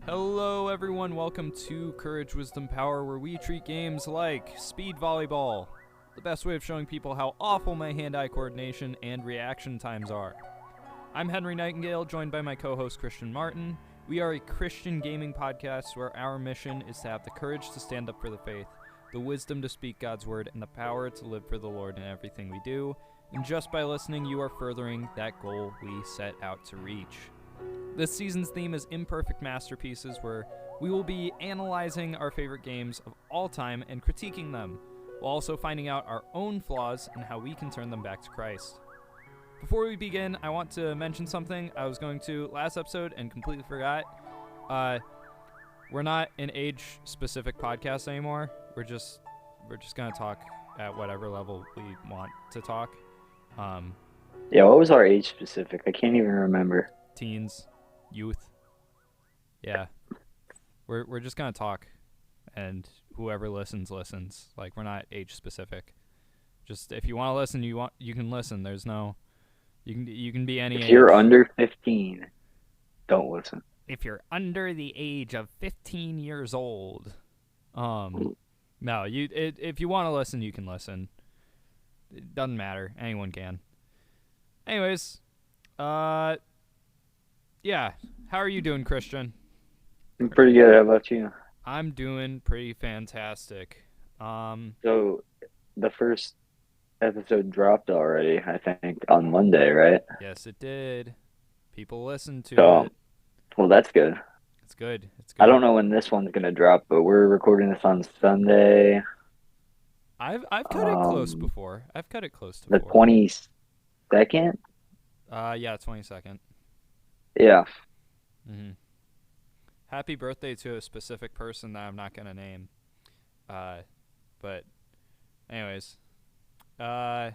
Hello everyone, welcome to Courage, Wisdom, Power, where we treat games like speed volleyball, the best way of showing people how awful my hand-eye coordination and reaction times are. I'm Henry Nightingale, joined by my co-host Christian Martin. We are a Christian gaming podcast where our mission is to have the courage to stand up for the faith, the wisdom to speak God's word, and the power to live for the Lord in everything we do. And just by listening, you are furthering that goal we set out to reach. This season's theme is Imperfect Masterpieces, where we will be analyzing our favorite games of all time and critiquing them, while also finding out our own flaws and how we can turn them back to Christ. Before we begin, I want to mention something I was going to last episode and completely forgot. We're not an age-specific podcast anymore. We're just going to talk at whatever level we want to talk. Yeah, what was our age specific? I can't even remember. Teens, youth. Yeah. We're just gonna talk, and whoever listens. Like, we're not age specific. Just if you want to listen, you can listen. There's no you can be any age. If you're under 15, don't listen. If you're under the age of 15 years old, no, if you want to listen, you can listen. It doesn't matter. Anyone can. Anyways, yeah. How are you doing, Christian? I'm pretty good. How about you? I'm doing pretty fantastic. So the first episode dropped already, I think, on Monday, right? Yes, it did. People listened to it. Well, that's good. It's good. I don't know when this one's gonna drop, but we're recording this on Sunday. I've cut it close before. I've cut it close to the 22nd. Yeah, 22nd. Yeah. Mm-hmm. Happy birthday to a specific person that I'm not gonna name. But anyways, yeah.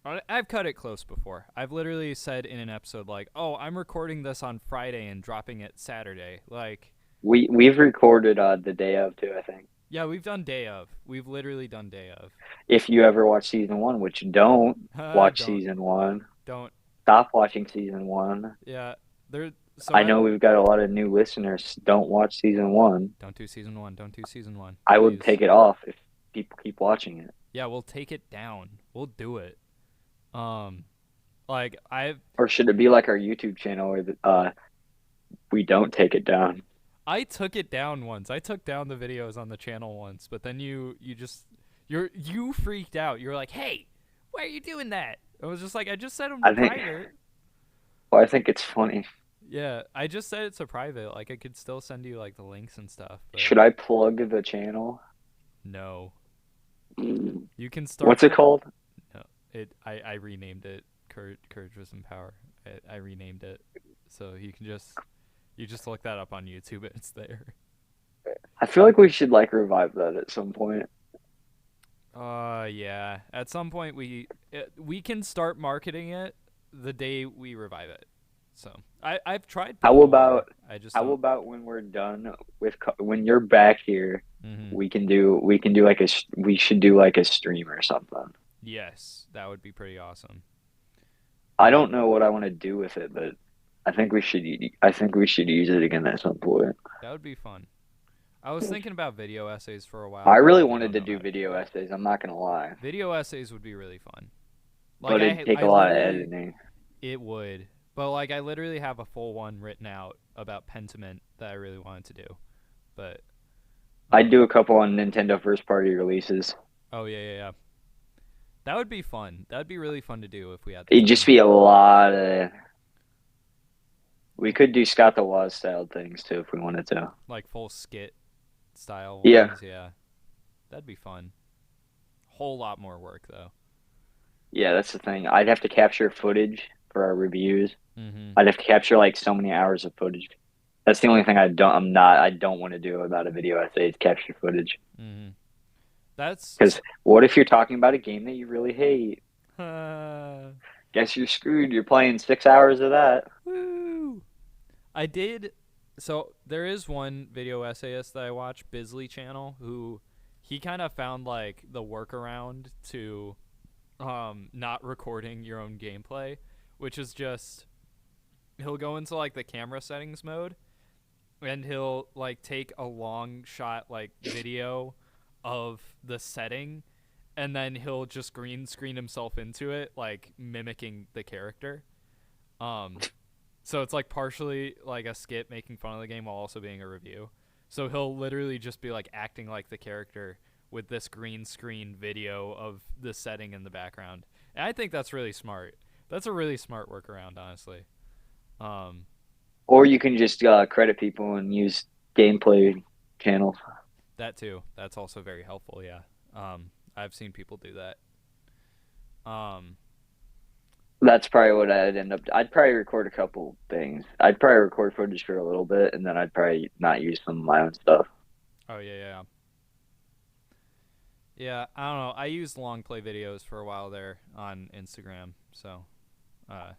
I've cut it close before. I've literally said in an episode like, "Oh, I'm recording this on Friday and dropping it Saturday." Like, we've recorded the day of too, I think. Yeah, we've done day of. We've literally done day of. If you ever watch season 1, which don't watch season 1. Don't. Stop watching season 1. Yeah. I know we've got a lot of new listeners. Don't watch season 1. Don't do season 1. Don't do season 1. I would take it off if people keep watching it. Yeah, we'll take it down. We'll do it. Or should it be like our YouTube channel where we don't take it down? I took it down once. I took down the videos on the channel once, but then you freaked out. You were like, "Hey, why are you doing that?" I was just like, "I just said I'm private." Well, I think it's funny. Yeah, I just said it's a private. Like, I could still send you like the links and stuff. But... Should I plug the channel? No. You can start. What's it called? No, I renamed it. Courage, Wisdom, Power. I renamed it, so you just look that up on YouTube. It's there. I feel like we should revive that at some point. Yeah. At some point we can start marketing it the day we revive it. So I've tried. How about when we're done when you're back here? Mm-hmm. We should do like a stream or something. Yes, that would be pretty awesome. I don't know what I want to do with it, but I think we should use it again at some point. That would be fun. I was thinking about video essays for a while. I really wanted to do video essays. I'm not gonna lie. Video essays would be really fun. But it'd take a lot of editing. It would. But I literally have a full one written out about Pentiment that I really wanted to do. But I'd do a couple on Nintendo first party releases. Oh yeah. That would be fun. That would be really fun to do if we had It'd just be a lot of... We could do Scott the Woz style things too if we wanted to. Like full skit style ones, yeah. That'd be fun. Whole lot more work though. Yeah, that's the thing. I'd have to capture footage for our reviews. Mm-hmm. I'd have to capture so many hours of footage. That's the only thing I don't want to do about a video essay is capture footage. Mm-hmm. That's because what if you're talking about a game that you really hate? Guess you're screwed. You're playing 6 hours of that. Woo! So there is one video essayist that I watch, Bisley Channel, who he kind of found the workaround to not recording your own gameplay, which is just he'll go into like the camera settings mode, and he'll like take a long shot like video of the setting, and then he'll just green screen himself into it, like mimicking the character. Um, so it's like partially like a skit making fun of the game while also being a review. So he'll literally just be like acting like the character with this green screen video of the setting in the background. And I think that's really smart. That's a really smart workaround, honestly. Um, Or you can just credit people and use gameplay channels. that too. That's also very helpful. Yeah. I've seen people do that. Um, That's probably what I'd end up. I'd probably record a couple things. I'd probably record footage for a little bit, and then I'd probably not use some of my own stuff. oh yeah, yeah, yeah. I don't know. I used long play videos for a while there on Instagram. So, yeah.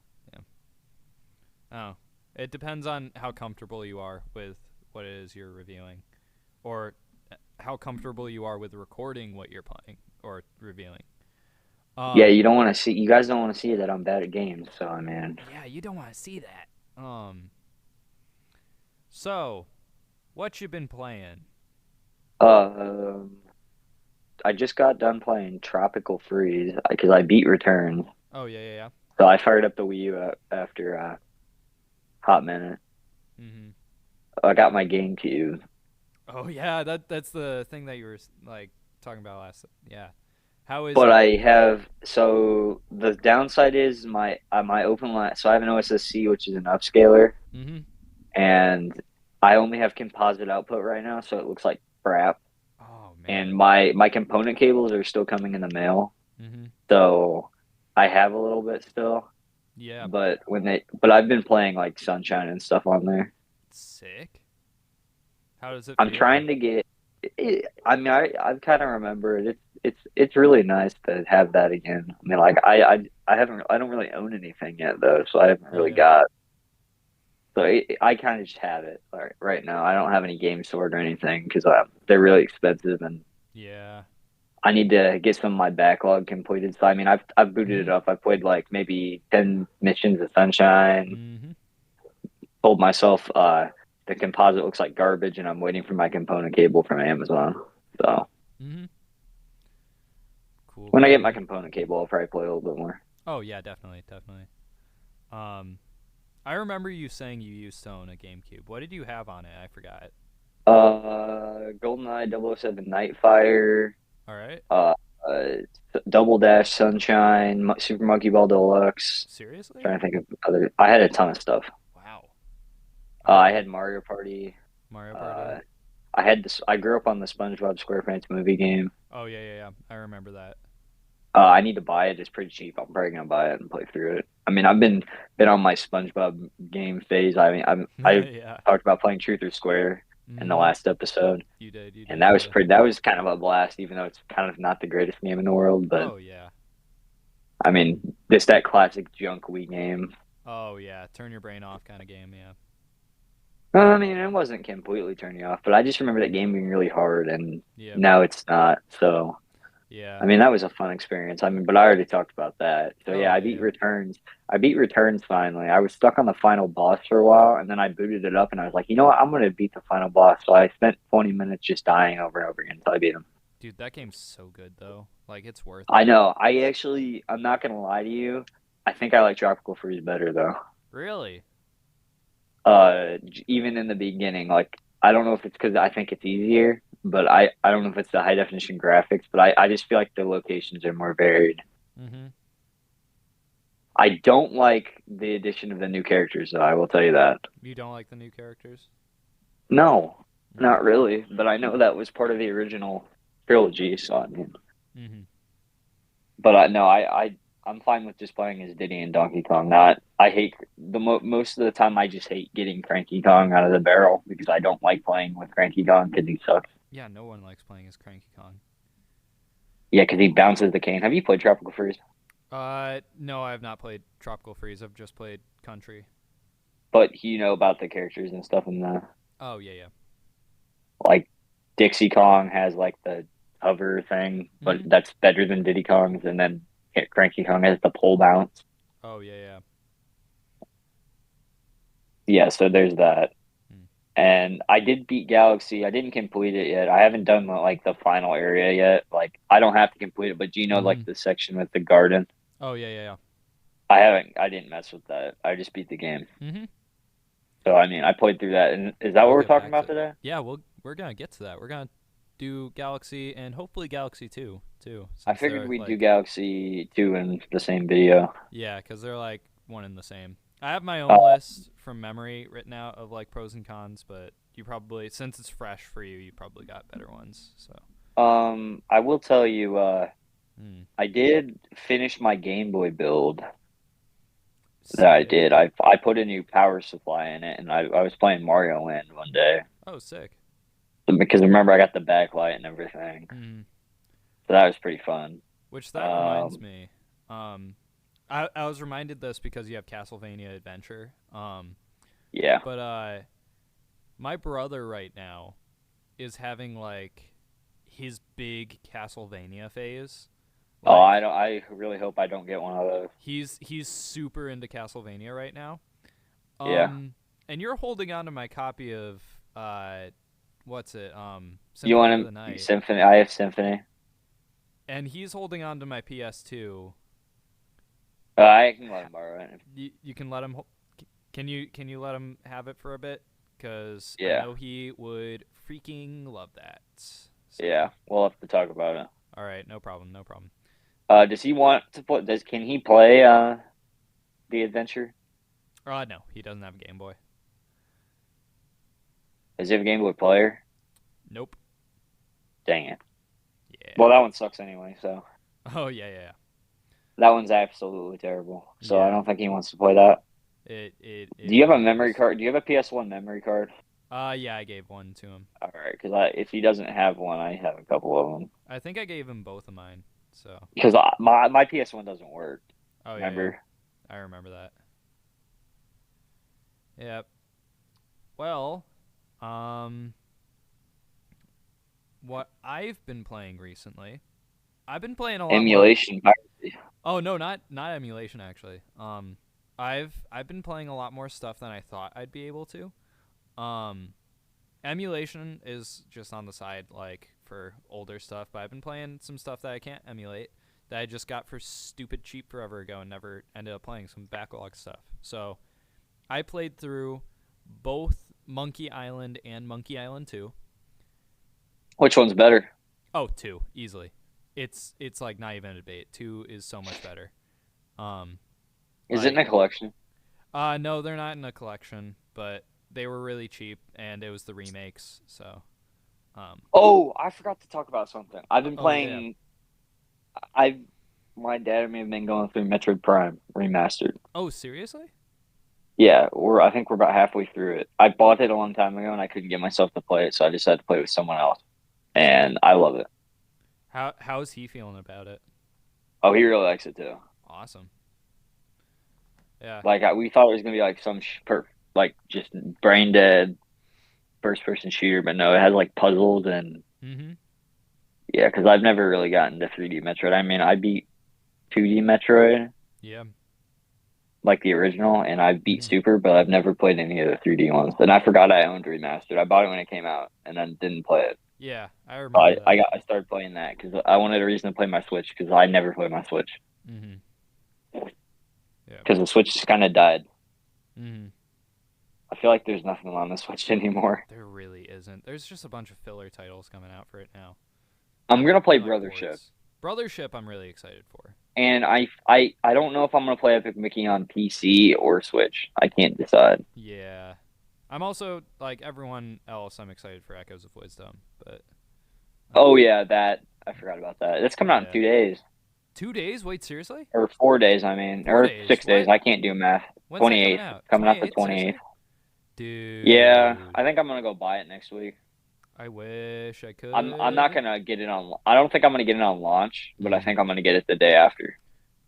I don't know. It depends on how comfortable you are with what it is you're reviewing, or how comfortable you are with recording what you're playing or reviewing. Yeah, Um, you don't want to see. You guys don't want to see that I'm bad at games. So I mean, yeah, you don't want to see that. So what you been playing? um, I just got done playing Tropical Freeze because I beat Return. Oh yeah, yeah, yeah. So I fired up the Wii U after a hot minute. Mm-hmm. I got my GameCube, Oh yeah, that's the thing that you were like talking about last. Yeah. How is but it? I have so the downside is my open line. So I have an OSSC, which is an upscaler, Mm-hmm. and I only have composite output right now, so it looks like crap. Oh And man. my component cables are still coming in the mail, Mm-hmm. so I have a little bit still. Yeah. But I've been playing like Sunshine and stuff on there. Sick. How does it I'm feel? trying to get. I mean, I kind of remember it. It's really nice to have that again. I mean, like I don't really own anything yet though, so I haven't really Yeah. got. So I kind of just have it right now. I don't have any game stored or anything because they're really expensive and Yeah. I need to get some of my backlog completed. So I mean, I've booted Mm-hmm. it up. I played like maybe 10 missions of Sunshine. Mm-hmm. Told myself the composite looks like garbage, and I'm waiting for my component cable from Amazon. So Mm-hmm. Cool, when I cool, get my cool. component cable, I'll probably play a little bit more. Oh yeah, definitely, definitely. Um, I remember you saying you used to own a GameCube. What did you have on it? I forgot. GoldenEye 007 Nightfire, All right. uh, uh, Double Dash Sunshine, Super Monkey Ball Deluxe. Seriously? Trying to think of other. I had a ton of stuff. Wow. I Okay. had Mario Party. Mario Party. Uh, I had this. I grew up on the SpongeBob SquarePants movie game. Oh yeah, yeah, yeah. I remember that. I need to buy it. It's pretty cheap. I'm probably gonna buy it and play through it. I mean, I've been on my SpongeBob game phase. I mean, I Yeah. talked about playing Truth or Square in the Mm-hmm. last episode, You did. You and did. Yeah. that was kind of a blast, even though it's kind of not the greatest game in the world. But Oh yeah. I mean, this that classic junk Wii game. Oh yeah. Turn your brain off kind of game. Yeah. I mean, it wasn't completely turning off, but I just remember that game being really hard, and Yep. now it's not. So Yeah. I mean, that was a fun experience. I mean, but I already talked about that. So Oh yeah, I yeah, beat yeah. Returns. I beat Returns finally. I was stuck on the final boss for a while, and then I booted it up, and I was like, you know what? I'm gonna beat the final boss. So I spent 20 minutes just dying over and over again until I beat him. Dude, that game's so good though. Like it's worth I it. know. I'm not gonna lie to you. I think I like Tropical Freeze better though. Really? Even in the beginning, like I don't know if it's because I think it's easier, but I don't know if it's the high definition graphics, but I just feel like the locations are more varied. Mm-hmm. I don't like the addition of the new characters, though. I will tell you that. You don't like the new characters? No, Mm. not really. But I know that was part of the original trilogy, so I mean, Mm-hmm. but no, I'm fine with just playing as Diddy and Donkey Kong. Not I hate most of the time. I just hate getting Cranky Kong out of the barrel because I don't like playing with Cranky Kong because he sucks. Yeah, no one likes playing as Cranky Kong. Yeah, because he bounces the cane. Have you played Tropical Freeze? No, I have not played Tropical Freeze. I've just played Country. But you know about the characters and stuff in the Oh yeah, yeah. like Dixie Kong has like the hover thing, but Mm-hmm. that's better than Diddy Kong's, and then Cranky Kong has the pole bounce. Oh yeah, yeah. Yeah, so there's that. Hmm. And I did beat Galaxy. I didn't complete it yet. I haven't done like the final area yet. Like I don't have to complete it, but do you know like Mm-hmm. the section with the garden? Oh yeah, yeah, I haven't. I didn't mess with that. I just beat the game. yeah. Mm-hmm. So I mean, I played through that. And is that what We'll we're get talking back to about it. today? Yeah, we're gonna get to that. We're gonna do Galaxy and hopefully Galaxy 2 too, I since figured they're we'd do like Galaxy 2 in the same video. yeah, because they're like one and the same. I have my own Uh, list from memory written out of like pros and cons, but you probably since it's fresh for you, you probably got better ones. So I will tell you, mm. I did finish my Game Boy build that I did. Sick. I put a new power supply in it, and I was playing Mario Land one day Oh, sick. because remember I got the backlight and everything, Mm. so that was pretty fun. Which that reminds Um, me. Um, I was reminded this because you have Castlevania Adventure. yeah. But my brother right now is having like his big Castlevania phase. Oh, Like I don't. I really hope I don't get one of those. he's super into Castlevania right now. Yeah. And you're holding on to my copy of what's it? You Symphony of want the him Night, Symphony? I have Symphony. and he's holding on to my PS2. I can let him borrow it. You can let him. Can you let him have it for a bit? Because I Yeah. know he would freaking love that. So, Yeah. We'll have to talk about it. all right, no problem, no problem. Does he want to play? Can he play the adventure? No, he doesn't have a Game Boy. Does he have a Game Boy player? Nope. Dang it. Well, Yeah. that one sucks anyway. So Oh yeah. that one's absolutely terrible. So I Yeah. don't think he wants to play that. It Do you have a really memory is. card? Do you have a PS1 memory card? Yeah, I gave one to him. All right, because if he doesn't have one, I have a couple of them. I think I gave him both of mine. So. Because my PS1 doesn't work. Oh yeah. Remember? I remember that. Yep. Well, um, what I've been playing recently, I've been playing a lot more. Emulation piracy. Oh no, not emulation actually. I've been playing a lot more stuff than I thought I'd be able to. Um, Emulation is just on the side, like for older stuff. But I've been playing some stuff that I can't emulate that I just got for stupid cheap forever ago and never ended up playing some backlog stuff. So I played through both Monkey Island and Monkey Island 2. Which one's better? Oh, 2 easily. It's like not even a debate. 2 is so much better. Um, Is it in like a collection? no, they're not in a collection, but they were really cheap, and it was the remakes. So, Oh, I forgot to talk about something. I've been oh yeah. playing. I My dad may have been going through Metroid Prime Remastered. Oh, seriously? Yeah, I think we're about halfway through it. I bought it a long time ago and I couldn't get myself to play it, so I decided to play it with someone else. Sick. And I love it. How's he feeling about it? Oh, he really likes it too. Awesome. Yeah. Like we thought it was gonna be like like just brain dead first person shooter, but no, it has like puzzles and Mhm. yeah, because I've never really gotten to 3D Metroid. I mean, I beat 2D Metroid, Yeah. like the original, and I beat Mhm. Super, but I've never played any of the 3D ones. And I forgot I owned Remastered. I bought it when it came out, and then didn't play it. Yeah, I So remember that. I started playing that because I wanted a reason to play my Switch because I never play my Switch Mhm. Yeah. because the Switch just kind of died. Mhm. I feel like there's nothing on the Switch anymore. There really isn't. There's just a bunch of filler titles coming out for it now. I'm gonna play And like Brothership, ports. Brothership, I'm really excited for. and I don't know if I'm gonna play Epic Mickey on PC or Switch. I can't decide. Yeah. I'm also like everyone else. I'm excited for Echoes of Wisdom, but Oh yeah, that I forgot about that. It's coming out in yeah. 2 days 2 days? Wait, seriously? or 4 days. I mean, 4 or days? 6 days. What? I can't do math. When's that coming 28th, out? coming out the 28th? 28th. Seriously? Yeah, I Dude. think I'm gonna go buy it next week. I wish I I'm not could. gonna get it on. I don't think I'm gonna get it on launch, but I Mm. think I'm gonna get it the day after.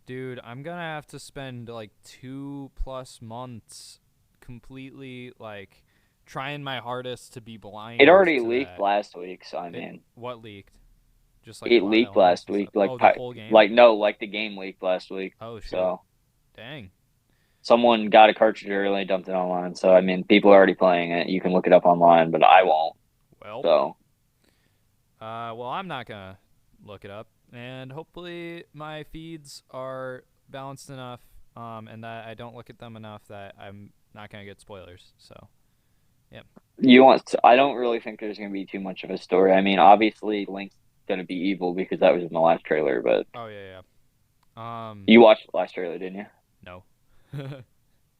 Dude, I'm gonna have to spend like 2+ months completely like trying my hardest to be It blind already to leaked that. last week, so I It mean, what leaked? Just like it plot leaked elements last and week. stuff. Oh, the whole game? Like no, like the game leaked last week. Oh shoot. So Dang. Someone got a cartridge early and dumped it online. So I mean, people are already playing it. You can look it up online, but I won't. Well, So well, I'm not gonna look it up, and hopefully my feeds are balanced enough, and that I don't look at them enough that I'm not gonna get spoilers. So, yeah. I don't really think there's gonna be too much of a story. I mean, obviously Link's gonna be evil because that was in the last trailer, but Oh yeah, you watched the last trailer, didn't you? no.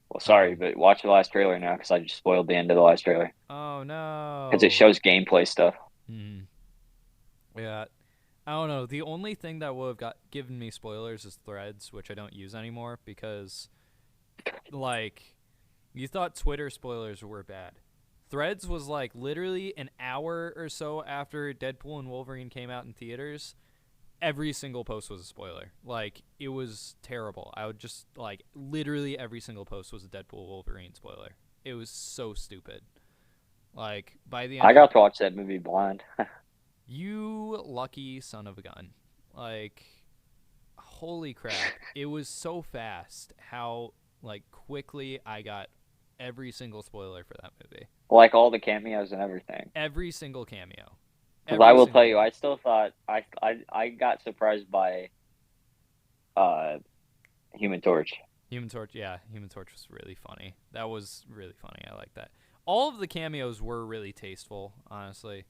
Well, sorry, um. but watch the last trailer now because I just spoiled the end of the last trailer Oh because it no. shows gameplay stuff. Hmm. Yeah. I don't know. The only thing that would have got given me spoilers is Threads, which I don't use anymore because, like, you thought Twitter spoilers were bad. Threads was like literally an hour or so after Deadpool and Wolverine came out in theaters. Every single post was a spoiler. Like, it was terrible. I would just, like, literally every single post was a Deadpool Wolverine spoiler. It was so stupid. Like, by the end I of got to watch that movie blind. you lucky son of a gun. Like, holy crap. It was so fast how, like, quickly I got every single spoiler for that movie. Like all the cameos and everything. Every single cameo. Because I Every will tell single you, one. I still thought I got surprised by uh Human Torch. Human Torch, yeah, Human Torch was really funny. That was really funny. I like that. All of the cameos were really tasteful, honestly.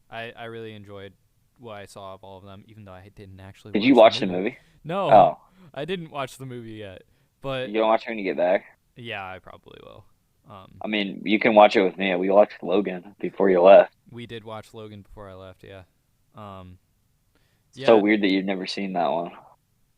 I really enjoyed what I saw of all of them, even though I didn't actually Did you watch the watch the movie. movie? No, Oh, I didn't watch the movie yet. But, you gonna watch it when you get back? yeah, I probably will. Um, I mean, you can watch it with me. We watched Logan before you left. we did watch Logan before I left, yeah. Um, It's so yeah, weird that you've never seen that one.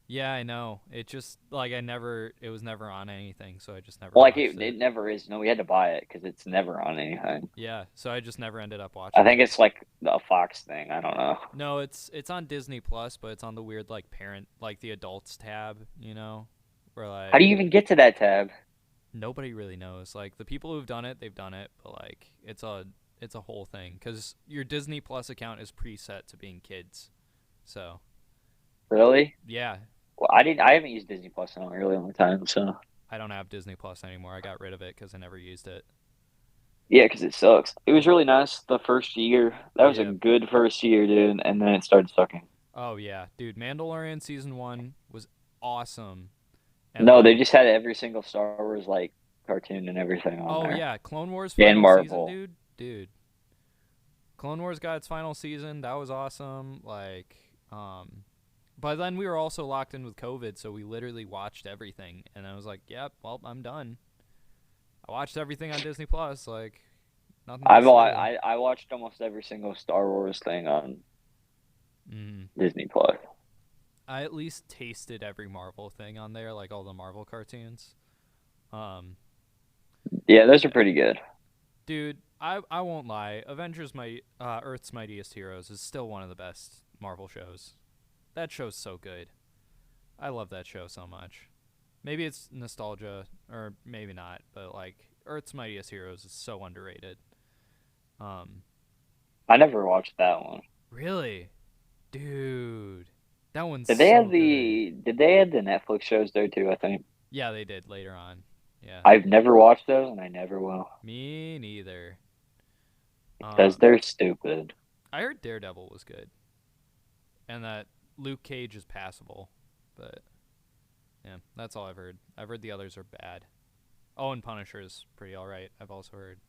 yeah, I know. It just, like, it was never on anything, so I just never Well, like watched it it. never is. No, we had to buy it because it's never on anything. Yeah, so I just never ended up I watching think it. it's like a Fox thing. I don't know. No, it's on Disney Plus, but it's on the weird like parent like the adults tab, where How do like you even get to that tab? nobody really knows. Like the people who've done it, they've done it, but like it's a whole thing cuz your Disney Plus account is preset to being kids. So, Really? yeah, Well, I didn't. I haven't used Disney Plus in a really long time. So I don't have Disney Plus anymore. I got rid of it cuz I never used it. yeah, because it sucks. It was really nice the first year. That was a Yeah. good first year, dude. And then it started sucking. Oh yeah, dude, Mandalorian season 1 was awesome. And No, they like just had every single Star Wars like cartoon and everything on oh there, yeah, Clone Wars and final season, Marvel. dude. Clone Wars got its final season. That was awesome. Like, but then we were also locked in with COVID, so we literally watched everything. And I was like, "Yep, well, I'm done. I watched everything on Disney Plus. Like, nothing else to do." I watched almost every single Star Wars thing on Mm. Disney Plus. I at least tasted every Marvel thing on there, like all the Marvel cartoons. Um, Yeah, those are pretty good. dude, I won't lie. Avengers, Earth's Mightiest Heroes is still one of the best Marvel shows. That show's so good. I love that show so much. Maybe it's nostalgia, or maybe not, but like Earth's Mightiest Heroes is so underrated. Um, I never watched that one. really, dude, that one's Did they have so good. the Netflix shows there too? I think Yeah, they did later on. Yeah, I've never watched those, and I never will me neither. because Um, they're stupid. I heard Daredevil was good, and that Luke Cage is passable, but yeah, that's all I've heard. I've heard the others are bad. Oh, and Punisher is pretty all right. I've also heard.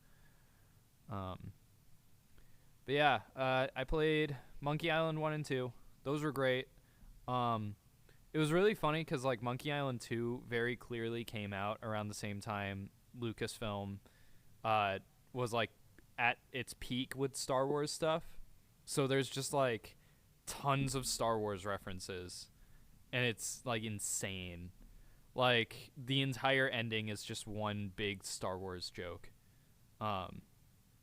Um, But yeah, I played Monkey Island 1 and 2. Those were great. Um, it was really funny because like Monkey Island 2 very clearly came out around the same time Lucasfilm uh, was like at its peak with Star Wars stuff. So there's just like tons of Star Wars references, and it's like insane. Like the entire ending is just one big Star Wars joke. Um,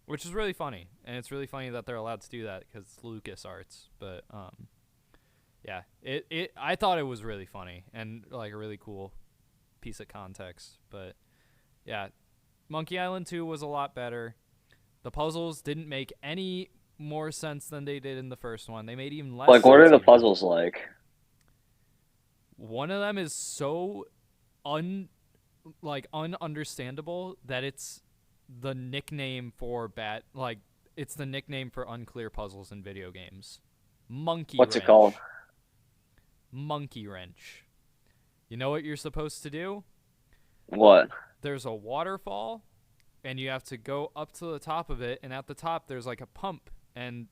which is really funny, and it's really funny that they're allowed to do that because it's LucasArts. But yeah, it I thought it was really funny and like a really cool piece of context. But yeah, Monkey Island 2 was a lot better. The puzzles didn't make any more sense than they did in the first one. They made even less Like, what are sense the even. puzzles like? One of them is so un like ununderstandable that it's the nickname for it's the nickname for unclear puzzles in video games. Monkey What's it called? wrench. Monkey wrench. You know what you're supposed to do? What? There's a waterfall, and you have to go up to the top of it, and at the top there's like a pump, and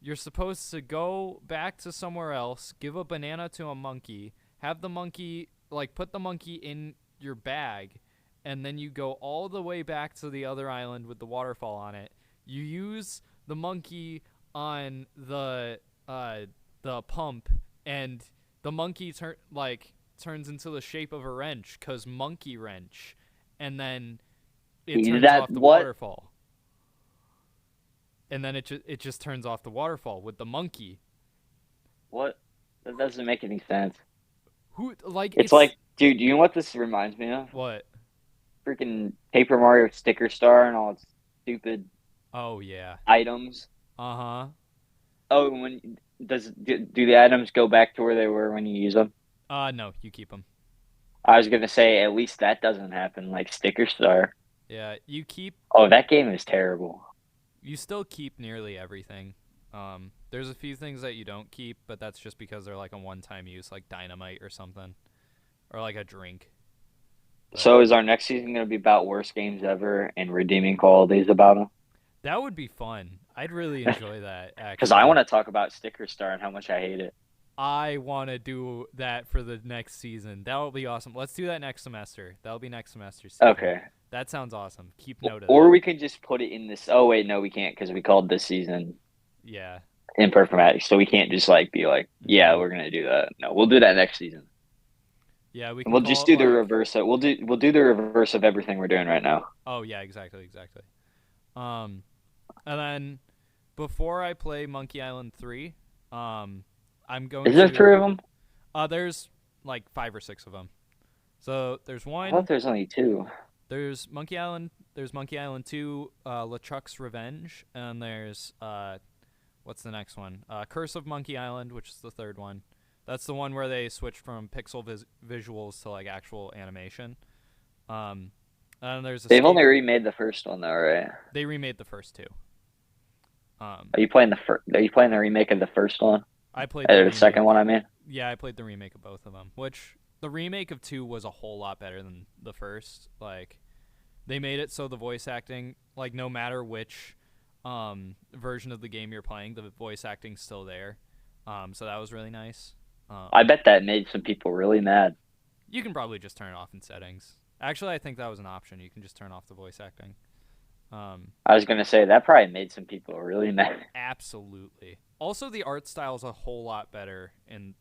you're supposed to go back to somewhere else, give a banana to a monkey, have the monkey, like, put the monkey in your bag, and then you go all the way back to the other island with the waterfall on it. You use the monkey on the pump, and the monkey turns into the shape of a wrench, 'cause monkey wrench, and then it turns off the waterfall. And then it just turns off the waterfall with the monkey. What? That doesn't make any sense. It's like, dude, you know what this reminds me of? What? Freaking Paper Mario Sticker Star and all its stupid Oh yeah. items. Uh-huh. Oh, do the items go back to where they were when you use them? No, you keep them. I was gonna say at least that doesn't happen like Sticker Star. Yeah, you keep. Oh, that game is terrible. You still keep nearly everything. There's a few things that you don't keep, but that's just because they're like a one-time use, like dynamite or something, or like a drink. But So is our next season gonna be about worst games ever and redeeming qualities about them? that would be fun. I'd really enjoy that. Because Actually, I want to talk about Sticker Star and how much I hate it. I want to do that for the next season. That will be awesome. Let's do that next semester. That'll be next semester's season. Okay. That sounds awesome. Keep note of Or that. we can just put it in this. Oh wait, no, we can't because we called this season Yeah. Imperformatic, so we can't just like be like, yeah, we're gonna do that. No, we'll do that next season. Yeah, we And can we'll call just it do the like, reverse. We'll do the reverse of everything we're doing right now. Oh yeah, exactly. And then before I play Monkey Island 3, I'm going Is there to. 3 of them? There's like 5 or 6 of them. So there's I one. thought there's only 2. There's Monkey Island. There's Monkey Island 2, LeChuck's Revenge, and there's what's the next one? Curse of Monkey Island, which is the third one. That's the one where they switch from pixel visuals to like actual animation. And there's They've only remade the first one though, right? They remade the first 2. Are you playing the remake of the first one? I played the second one, I mean. Yeah, I played the remake of both of them. Which the remake of 2 was a whole lot better than the first. Like, they made it so the voice acting, like, no matter which version of the game you're playing, the voice acting's still there. So that was really nice. I bet that made some people really mad. You can probably just turn it off in settings. Actually, I think that was an option. You can just turn off the voice acting. I was gonna say that probably made some people really mad. Absolutely. Also, the art style is a whole lot better in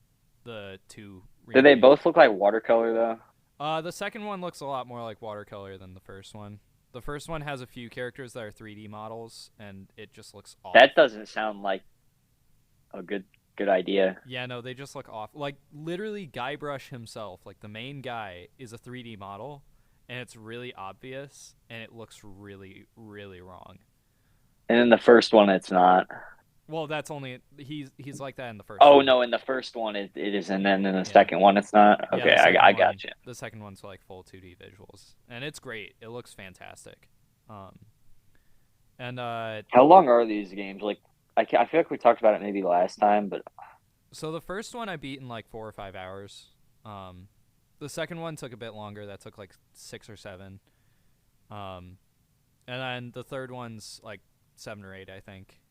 the 2 remakes. Do they both look like watercolor though? The second one looks a lot more like watercolor than the first one. The first one has a few characters that are 3D models, and it just looks off. That doesn't sound like a good idea. Yeah, no, they just look off. Like, literally, Guybrush himself, like the main guy, is a 3D model, and it's really obvious, and it looks really, really wrong. And in the first one, it's not. Well, that's only he's like that in the first. Oh one. no, in the first one it is, and then in the second one it's not. Okay, I got you. The second one's like full 2D visuals, and it's great. It looks fantastic. And how long are these games? Like, I feel like we talked about it maybe last time, but so the first one I beat in like 4 or 5 hours. The second one took a bit longer. That took like 6 or 7. And then the third one's like 7 or 8, I think.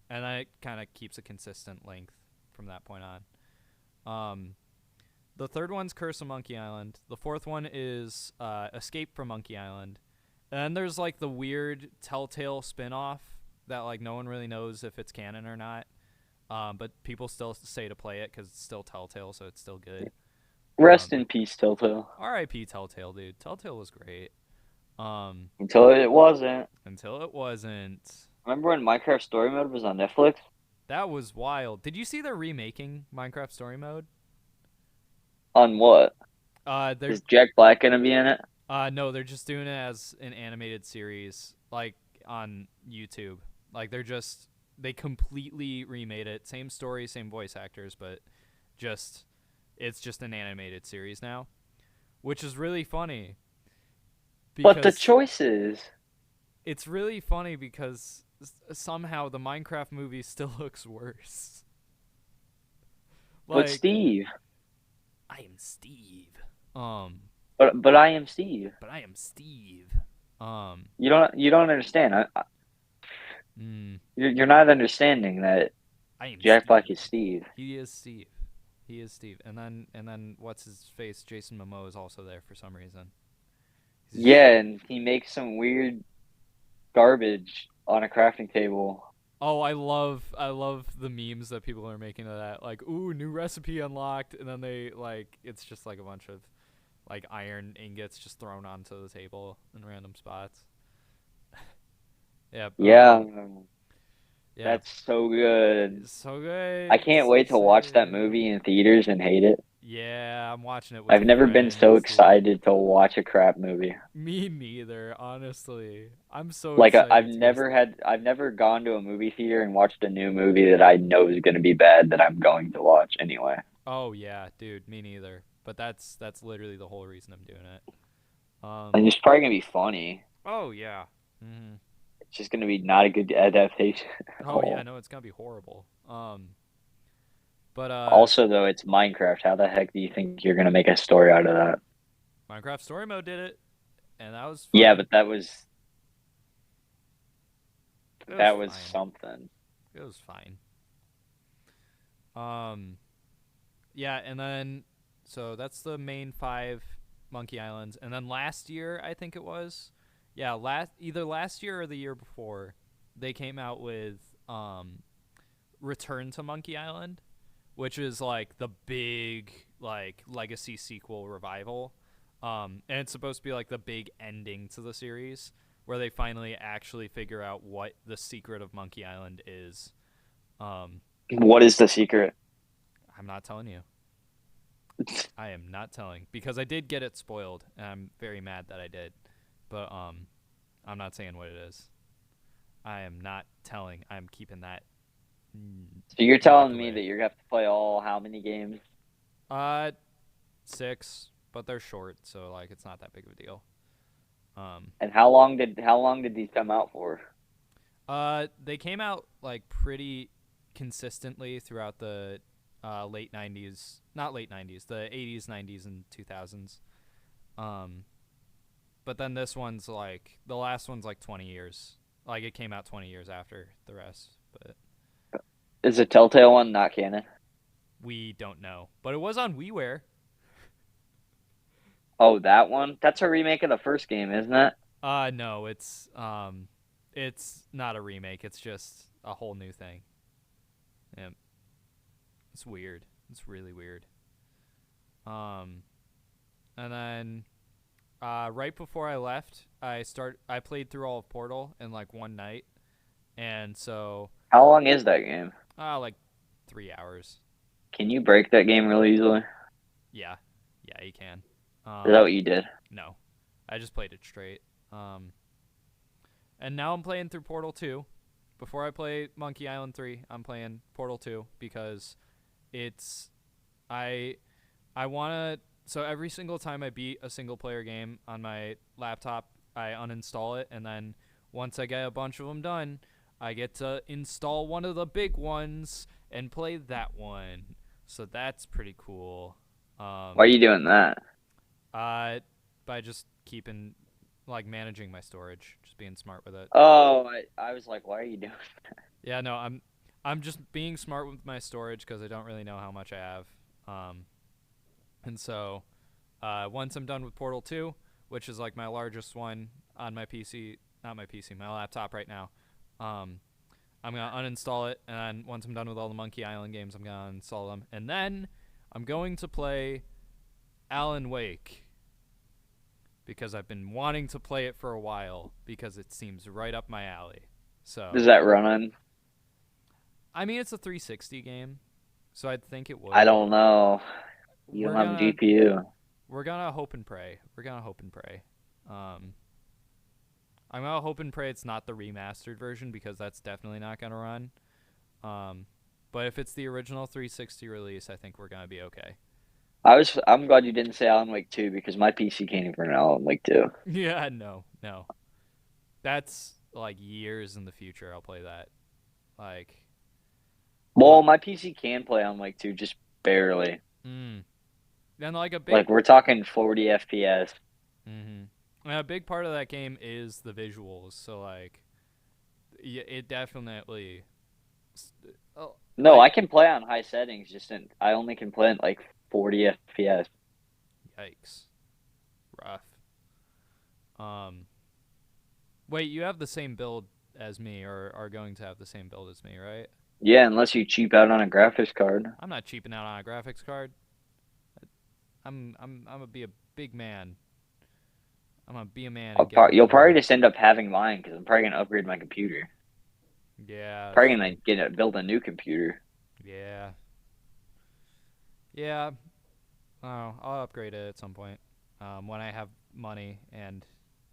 And then it kind of keeps a consistent length from that point on. The third one's Curse of Monkey Island. The fourth one is Escape from Monkey Island. And then there's like the weird Telltale spin-off that like no one really knows if it's canon or not. But people still say to play it because it's still Telltale, so it's still good. Rest in peace, Telltale. R.I.P. Telltale, dude. Telltale was great. Until it wasn't. Until it wasn't. Remember when Minecraft Story Mode was on Netflix? That was wild. Did you see they're remaking Minecraft Story Mode? On what? Is Jack Black gonna be in it? No, they're just doing it as an animated series, like on YouTube. Like they completely remade it. Same story, same voice actors, but it's just an animated series now. which is really funny. But the Because choices. it's really funny because somehow the Minecraft movie still looks worse. But Like, Steve. I am Steve. But I am Steve. But I am Steve. You don't understand. Mm, You're not understanding that I am Jack Black Steve. is Steve. He is Steve. He is Steve. And then what's his face? Jason Momoa is also there for some reason. Yeah, and he makes some weird garbage on a crafting table. Oh, I love the memes that people are making of that. Like, ooh, new recipe unlocked, and then they it's just like a bunch of like iron ingots just thrown onto the table in random spots. Yeah. Yeah, Yeah. that's so good. So good. I can't So wait to watch that sick. movie in theaters and hate it. Yeah, I'm watching it with I've never been so friends, dude. excited to watch a crap movie. Me neither, honestly. I'm so Like excited to go see it. I've never gone to a movie theater and watched a new movie that I know is going to be bad that I'm going to watch anyway. Oh yeah, dude, me neither. But that's literally the whole reason I'm doing it. And it's probably going to be funny. Oh yeah. Mhm. It's just going to be not a good adaptation at Oh yeah, all. no, it's gonna be horrible. But Also, though, it's Minecraft. How the heck do you think you're going to make a story out of that? Minecraft Story Mode did it, and that was Yeah, fun. but that was It was that was fine. something. It was fine. Yeah, and then so that's the main 5 Monkey Islands, and then last year I think it was, yeah, either last year or the year before, they came out with Return to Monkey Island, which is like the big like legacy sequel revival. And it's supposed to be like the big ending to the series where they finally actually figure out what the secret of Monkey Island is. What is the secret? I'm not telling you. I am not telling because I did get it spoiled and I'm very mad that I did. But I'm not saying what it is. I am not telling. I'm keeping that So you're locked telling me away. that you have to play all how many games? 6, but they're short, so like it's not that big of a deal. And how long did these come out for? They came out like pretty consistently throughout the late '90s, not late '90s, the '80s, '90s, and 2000s. But then this one's like the last one's like 20 years. Like it came out 20 years after the rest, but Is the Telltale one not canon? we don't know. But it was on WiiWare. Oh, that one? That's a remake of the first game, isn't it? No, it's not a remake. It's just a whole new thing. Yeah, it's weird. It's really weird. Um, and then right before I left, I played through all of Portal in like one night, and so How long is that game? like 3 hours. Can you break that game really easily? Yeah, yeah, you can. Is that what you did? No, I just played it straight. And now I'm playing through Portal 2. Before I play Monkey Island 3, I'm playing Portal 2 because it's I want to. So every single time I beat a single player game on my laptop, I uninstall it, and then once I get a bunch of them done, I get to install one of the big ones and play that one. So that's pretty cool. Why are you doing that? By just keeping like managing my storage, just being smart with it. Oh, I was like, why are you doing that? Yeah, no, I'm just being smart with my storage because I don't really know how much I have. And so once I'm done with Portal 2, which is like my largest one on my PC, not my PC, my laptop right now, I'm going to uninstall it. And then once I'm done with all the Monkey Island games, I'm going to install them. And then I'm going to play Alan Wake because I've been wanting to play it for a while because it seems right up my alley. So Does that run on? I mean, it's a 360 game, so I'd think it would. I don't know. You We're don't have a gonna GPU. we're gonna hope and pray. We're gonna hope and pray. I'm gonna hope and pray it's not the remastered version because that's definitely not gonna run. But if it's the original 360 release, I think we're gonna be okay. I'm glad you didn't say Alan Wake 2 because my PC can't even run Alan Wake 2. Yeah, no. That's like years in the future. I'll play that. Like, Well, uh, my PC can play Alan Wake 2 just barely. mm. Then like a big, Like we're talking 40 FPS. mm-hmm. And a big part of that game is the visuals. So like, yeah, it definitely, oh, No, I like, can play on high settings, I only can play at like 40 FPS. yikes, rough. Um, wait, you have the same build as me, or are going to have the same build as me, right? Yeah, unless you cheap out on a graphics card. I'm not cheaping out on a graphics card. I'm gonna be a big man. I'm gonna be a man and get one You'll of probably them. just end up having mine because I'm probably gonna upgrade my computer. Yeah, that's Probably gonna true. build a new computer. Yeah, yeah. Oh, I'll upgrade it at some point. When I have money and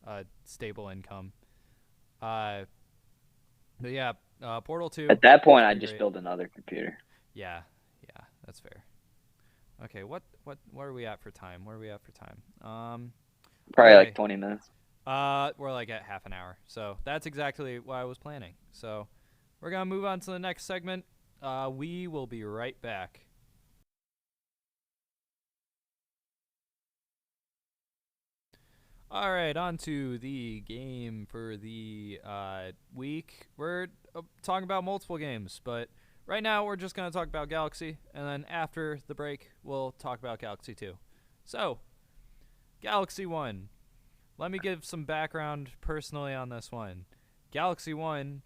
a stable income. Uh, but yeah, Portal 2 At that is point, I'd pretty just great. build another computer. Yeah, yeah, that's fair. Okay, where are we at for time? Where are we at for time? Probably like Okay. 20 minutes. We're like at half an hour. So that's exactly what I was planning. So we're gonna move on to the next segment. We will be right back. All right, on to the game for the week. We're talking about multiple games, but right now we're just going to talk about Galaxy, and then after the break, we'll talk about Galaxy 2. So, Galaxy 1. Let me give some background personally on this one. Galaxy 1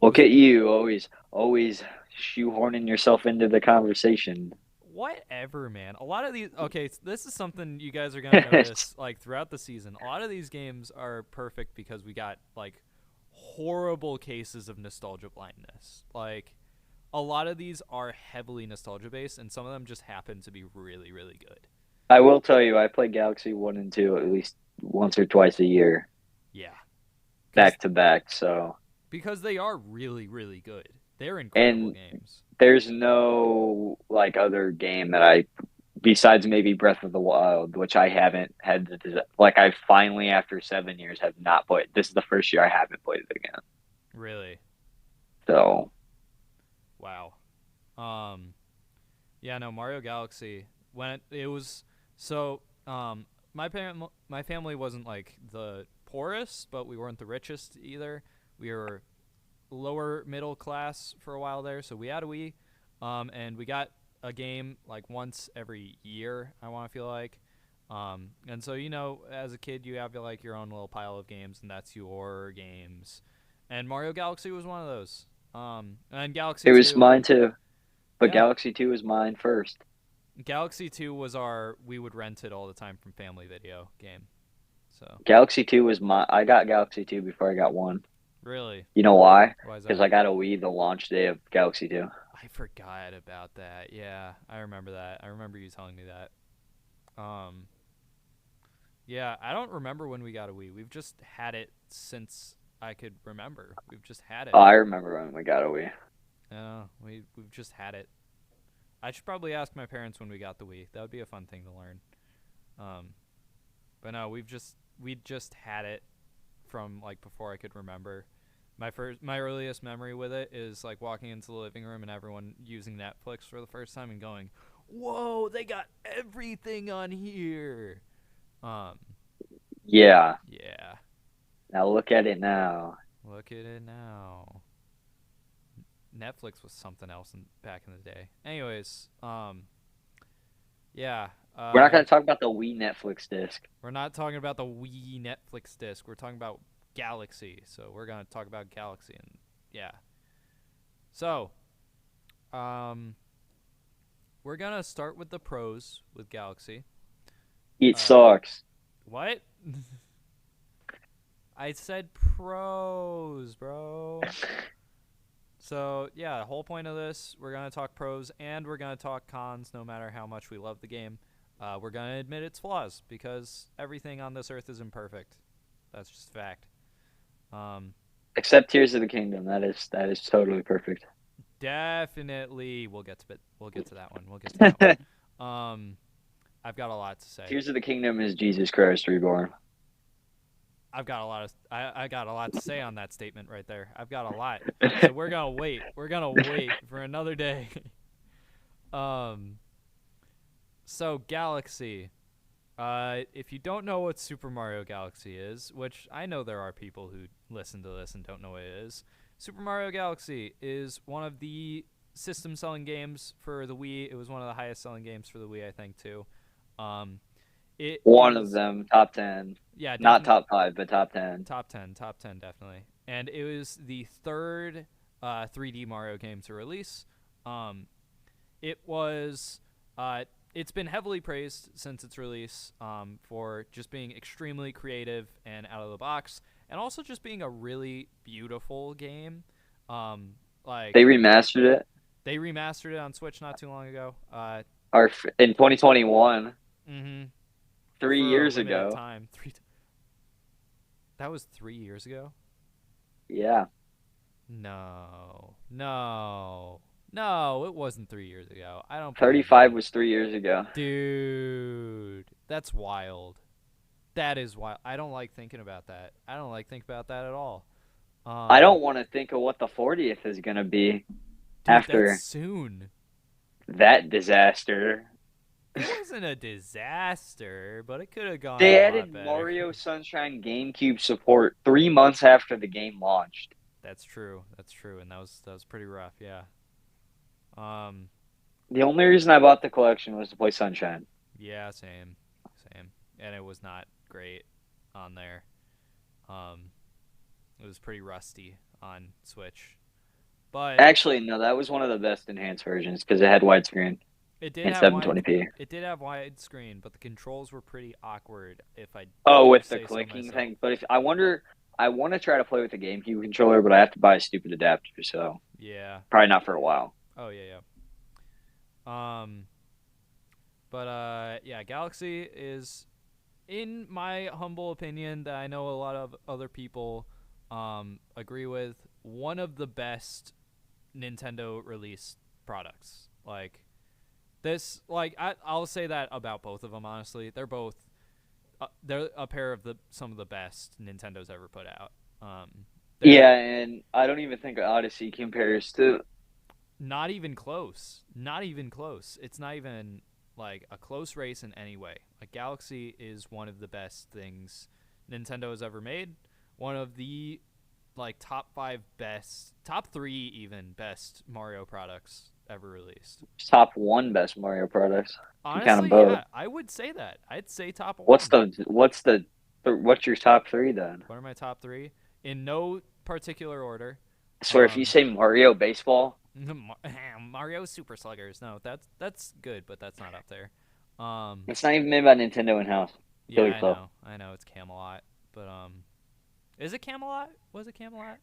Look was at you, always shoehorning yourself into the conversation. whatever, man. A lot of these, okay, this is something you guys are going to notice like throughout the season. A lot of these games are perfect because we got like horrible cases of nostalgia blindness. Like a lot of these are heavily nostalgia based and some of them just happen to be really really good. I will tell you, I play Galaxy 1 and 2 at least once or twice a year, Yeah. Cuz back to back. So, because they are really really good. They're incredible and games. there's no like other game that I besides maybe Breath of the Wild, which I haven't had like I finally after 7 years have not played. This is the first year I haven't played it again. Really. So Wow. Um Yeah, no, Mario Galaxy when it was so my family wasn't like the poorest, but we weren't the richest either. We were lower middle class for a while there, so we had a Wii, and we got a game like once every year. I want to feel like, and so as a kid, you have like your own little pile of games, and that's your games. And Mario Galaxy was one of those. And Galaxy it was 2, mine too, but yeah, Galaxy 2 was mine first. Galaxy 2 was we would rent it all the time from Family Video game. So, Galaxy 2 was my I got Galaxy 2 before I got 1. really, You know why? why is Because that? I got a Wii the launch day of Galaxy 2. I forgot about that. Yeah, I remember that. I remember you telling me that. Um, yeah, I don't remember when we got a Wii. We've just had it since I could remember. We've just had Oh, it. I remember when we got a Wii. We've just had it. I should probably ask my parents when we got the Wii. That would be a fun thing to learn. Um, but no, we just had it from like before I could remember. My earliest memory with it is like walking into the living room and everyone using Netflix for the first time and going, "Whoa, they got everything on here." Um, Yeah. yeah. Now look at it now. Look at it now. Netflix was something else back in the day. Anyways, yeah. We're not going to talk about the Wii Netflix disc. We're not talking about the Wii Netflix disc. We're talking about Galaxy. So we're gonna talk about Galaxy and yeah. So, we're gonna start with the pros with Galaxy. It Uh, sucks. what? I said pros, bro. So yeah, the whole point of this, we're gonna talk pros and we're gonna talk cons. No matter how much we love the game, we're gonna admit its flaws because everything on this earth is imperfect. That's just fact. Um, Except Tears of the Kingdom. That is totally perfect. definitely, we'll get to that one. We'll get to that one. I've got a lot to say. Tears of the Kingdom is Jesus Christ Reborn. I've got a lot of I got a lot to say on that statement right there. I've got a lot. So we're gonna wait. We're gonna wait for another day. um. So Galaxy. If you don't know what Super Mario Galaxy is, which I know there are people who listen to this and don't know what it is, Super Mario Galaxy is one of the system-selling games for the Wii. It was one of the highest-selling games for the Wii, I think, too. Um, it One of is them, top 10. yeah, Not definitely top 5, but top 10. top 10, definitely. And it was the third 3D Mario game to release. Um, it was it's been heavily praised since its release for just being extremely creative and out of the box, and also just being a really beautiful game. Like They remastered it. they remastered it on Switch not too long ago. In 2021, Mm-hmm. 3 For years a limited ago. time. That was 3 years ago. Yeah. No, it wasn't 3 years ago. I don't believe 35 you. was 3 years ago. Dude, that's wild. That is wild. I don't like thinking about that. I don't like thinking about that at all. I don't want to think of what the 40th is going to be Dude, that's after soon. that disaster. It wasn't a disaster, but it could have gone They a lot added better. Mario Sunshine GameCube support 3 months after the game launched. That's true. And that was pretty rough. Yeah. The only reason I bought the collection was to play Sunshine. Yeah, same, and it was not great on there. It was pretty rusty on Switch, but Actually, no, that was one of the best enhanced versions because it had widescreen it did and have 720p. It did have widescreen, but the controls were pretty awkward. If I Oh, do with the say so clicking myself. thing. But if I wonder, I want to try to play with the GameCube controller, but I have to buy a stupid adapter, so Yeah. probably not for a while. Oh yeah. But yeah, Galaxy is, in my humble opinion, that I know a lot of other people agree with, one of the best Nintendo released products. Like this, like I'll say that about both of them. Honestly, they're a pair of some of the best Nintendo's ever put out. Yeah, and I don't even think Odyssey compares to. Not even close. Not even close. It's not even like a close race in any way. Like Galaxy is one of the best things Nintendo has ever made. One of the like top 3 even best Mario products ever released. Top 1 best Mario products. You count them Honestly, both. yeah, I would say that. I'd say top 1. What's your top 3 then? What are my top 3? In no particular order. I swear, if you say Mario Baseball, Mario Super Sluggers. No, that's good, but that's not up there. it's not even made by Nintendo in-house. Yeah, I know it's Camelot, but is it Camelot? Was it Camelot?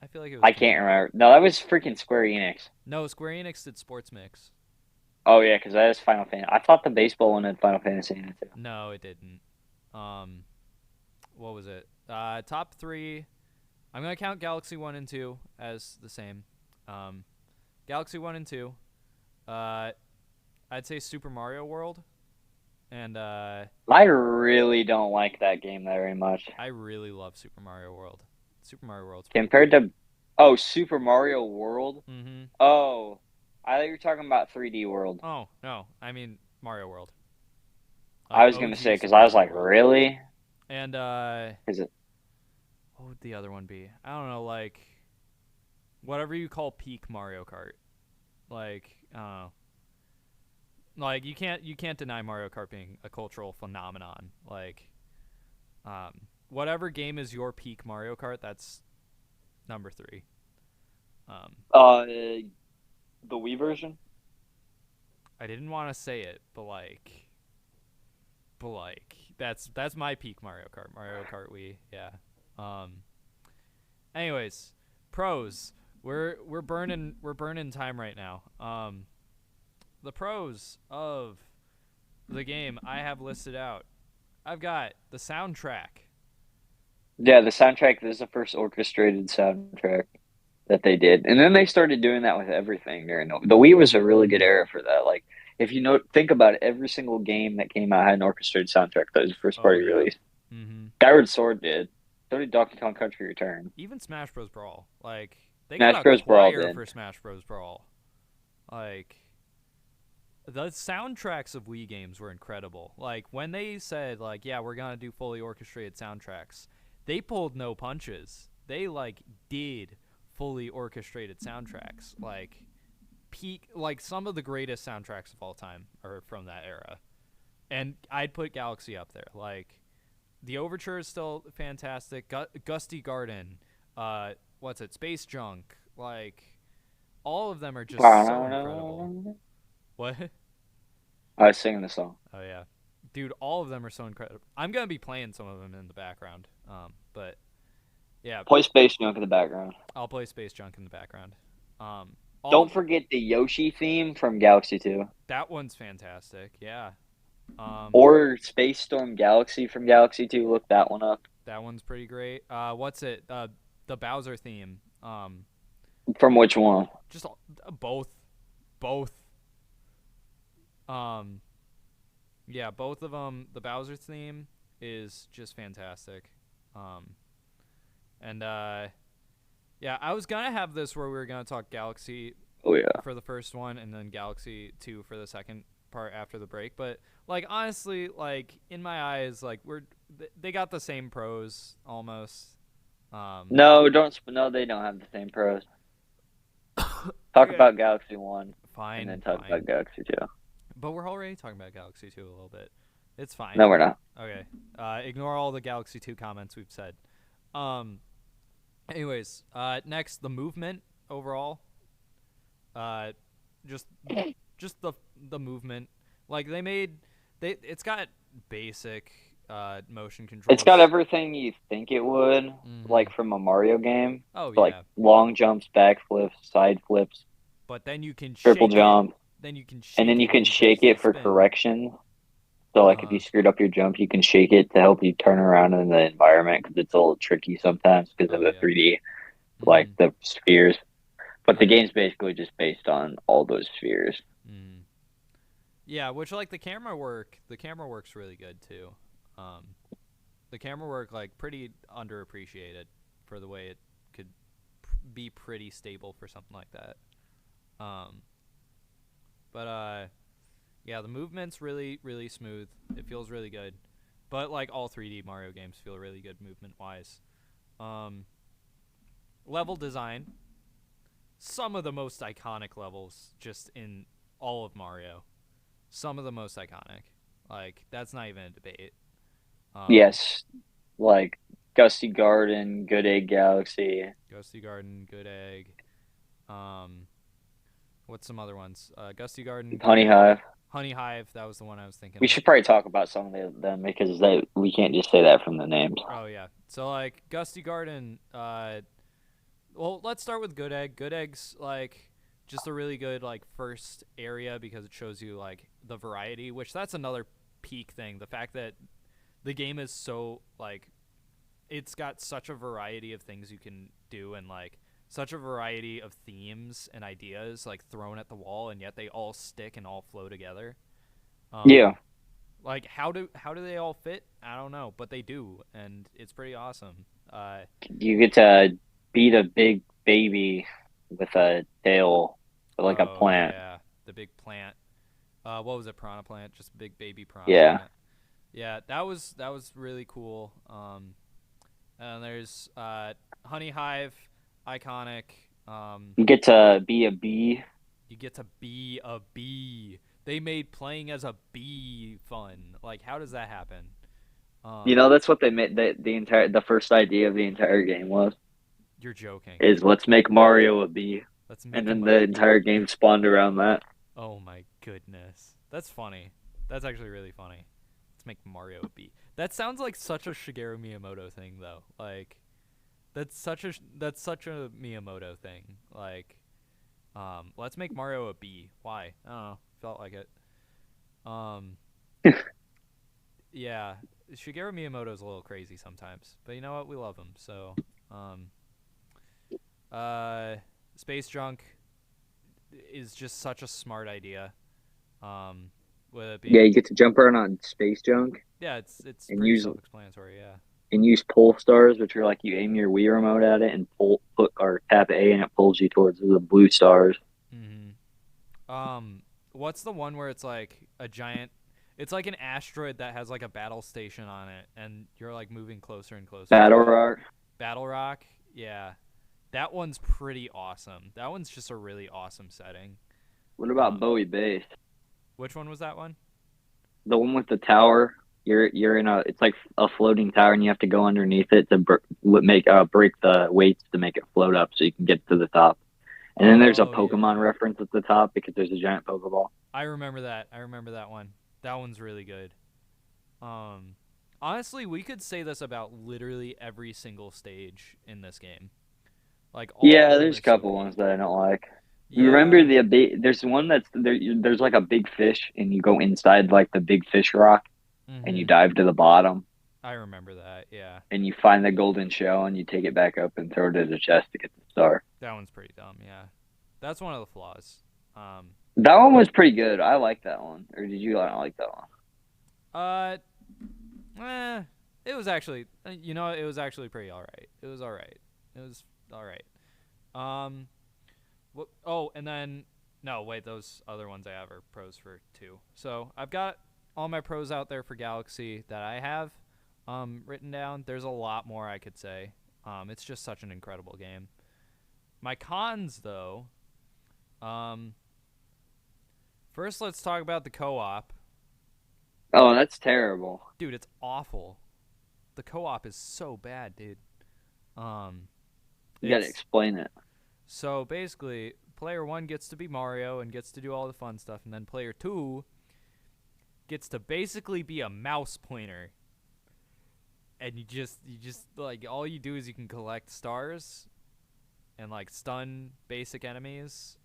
I feel like it was. I can't remember. No, that was freaking Square Enix. No, Square Enix did Sports Mix. Oh yeah, because that is Final Fantasy. I thought the baseball one had Final Fantasy in it too. No, it didn't. What was it? Top 3. I'm gonna count Galaxy 1 and 2 as the same. Galaxy 1 and 2. I'd say Super Mario World. And I really don't like that game very much. I really love Super Mario World. Super Mario World's compared to Super Mario World. Mm-hmm. Oh, I thought you were talking about 3D World. Oh no, I mean Mario World. I was gonna say because I was like, really? And is it? What would the other one be? I don't know, like whatever you call peak Mario Kart. Like, like you can't deny Mario Kart being a cultural phenomenon. Like, whatever game is your peak Mario Kart, that's number 3. The Wii version. I didn't want to say it, but that's my peak Mario Kart. Mario Kart Wii, yeah. Anyways, pros. We're burning time right now. The pros of the game I have listed out. I've got the soundtrack. Yeah, the soundtrack. This is the first orchestrated soundtrack that they did, and then they started doing that with everything during the Wii was a really good era for that. Like If you know, think about it, every single game that came out had an orchestrated soundtrack. That was a first Oh party yeah. release. Mm-hmm. Skyward Sword did. So did Donkey Kong Country Return. Even Smash Bros. Brawl. Like they got Smash a Bros. Brawl choir did. for Smash Bros. Brawl. Like the soundtracks of Wii games were incredible. Like when they said like, yeah, we're gonna do fully orchestrated soundtracks, they pulled no punches. They like did fully orchestrated soundtracks. Like peak, like some of the greatest soundtracks of all time are from that era. And I'd put Galaxy up there. Like the Overture is still fantastic. Gusty Garden, what's it? Space Junk. Like all of them are just so incredible. I What? was singing the song. Oh yeah, dude, all of them are so incredible. I'm gonna be playing some of them in the background. But yeah, Play Space Junk in the background. I'll play Space Junk in the background. All Don't of forget the Yoshi theme from Galaxy 2. that one's fantastic. Yeah. Or Space Storm Galaxy from Galaxy 2. Look that one up. That one's pretty great. What's it? The Bowser theme. From which one? Just both. Um, yeah, both of them. The Bowser theme is just fantastic. And yeah, I was gonna have this where we were gonna talk Galaxy Oh yeah. for the first one, and then Galaxy 2 for the second part after the break. But like honestly, like in my eyes, like they got the same pros almost. No, don't. No, they don't have the same pros. Talk Okay. about Galaxy 1 Fine, and then talk fine. about Galaxy 2. But we're already talking about Galaxy 2 a little bit. It's fine. No, we're not. Okay. Ignore all the Galaxy 2 comments we've said. Anyways, next the movement overall. Just the movement. Like it's got basic motion controls. It's got everything you think it would, Mhm. like from a Mario game. Oh So, like yeah. long jumps, back flips, side flips, But then you can triple shake jump, it. Then you can shake and then it you can in shake place it to for spin. correction. So, like if you screwed up your jump, you can shake it to help you turn around in the environment because it's a little tricky sometimes because of Oh the yeah. 3D, like the spheres. But the Yeah. game's basically just based on all those spheres. Mm. Yeah, which like the camera work's really good too. The camera work like pretty underappreciated for the way it could be pretty stable for something like that. But yeah, the movement's really really smooth. It feels really good. But like all 3D Mario games feel really good movement wise. Level design, some of the most iconic levels just in all of Mario. Some of the most iconic. Like that's not even a debate. Yes, like Gusty Garden, Good Egg Galaxy. Ghosty Garden, Good Egg. What's some other ones? Gusty Garden, Good Honey Egg, Hive. Honey Hive. That was the one I was thinking We of. should probably talk about some of them because we can't just say that from the names. Oh yeah. So like Gusty Garden. Well, let's start with Good Egg. Good Egg's like just a really good like first area because it shows you like the variety, which that's another peak thing. The fact that the game is so like it's got such a variety of things you can do and like such a variety of themes and ideas like thrown at the wall, and yet they all stick and all flow together. Yeah. Like how do they all fit? I don't know, but they do, and it's pretty awesome. You get to beat a big baby with a tail, like a plant. Yeah, the big plant. What was it? Piranha plant, just a big baby piranha Yeah. plant. Yeah, that was really cool. And there's Honey Hive, iconic. You get to be a bee. You get to be a bee. They made playing as a bee fun. Like, how does that happen? That's what they made. The first idea of the entire game was. You're joking. Is let's make Mario a bee, Let's make and then him the a entire bee. game spawned around that. Oh my goodness, that's funny. That's actually really funny. Let's make Mario a bee. That sounds like such a Shigeru Miyamoto thing, though. Like, that's such a Miyamoto thing. Like, let's make Mario a bee. Why? I don't know. Felt like it. Yeah, Shigeru Miyamoto's a little crazy sometimes, but you know what? We love him. So, Space Junk is just such a smart idea. With it Yeah, being you get to jump around on space junk yeah, it's and pretty use self-explanatory. Yeah. pull stars, which are like you aim your Wii remote at it and put or tap A and it pulls you towards the blue stars. Um, what's the one where it's like a giant? It's like an asteroid that has like a battle station on it, and you're like moving closer and closer Battle to it. Rock. Battle Rock, yeah, that one's pretty awesome. That one's just a really awesome setting. What about Um, Bowie Base? which one was that one? The one with the tower. You're in a it's like a floating tower and you have to go underneath it to break the weights to make it float up so you can get to the top. And then there's a Oh yeah, Pokemon reference at the top because there's a giant Pokeball. I remember that. I remember that one. That one's really good. Um, honestly, we could say this about literally every single stage in this game. Like all of Yeah, them there's are a so couple cool. ones that I don't like. You remember Yeah, there's one that's there. There's like a big fish, and you go inside like the big fish rock, and you mm-hmm. dive to the bottom, I remember that. Yeah, and you find the golden shell, and you take it back up and throw it in the chest to get the star. that one's pretty dumb. Yeah, that's one of the flaws. Um, That one was pretty good. I like that one. Or did you not like that one? uh, eh, it was actually, it was actually pretty all right. It was all right. It was all right. Um, what? Oh, and then no, wait, those other ones I have are pros for two. So I've got all my pros out there for Galaxy that I have, written down. There's a lot more I could say. It's just such an incredible game. My cons, though, um, first let's talk about the co-op. Oh, that's terrible. Dude, it's awful. The co-op is so bad, dude. Um, You got to it's explain it. so basically player 1 gets to be Mario and gets to do all the fun stuff, and then player 2 gets to basically be a mouse pointer. And you just like all you do is you can collect stars and like stun basic enemies.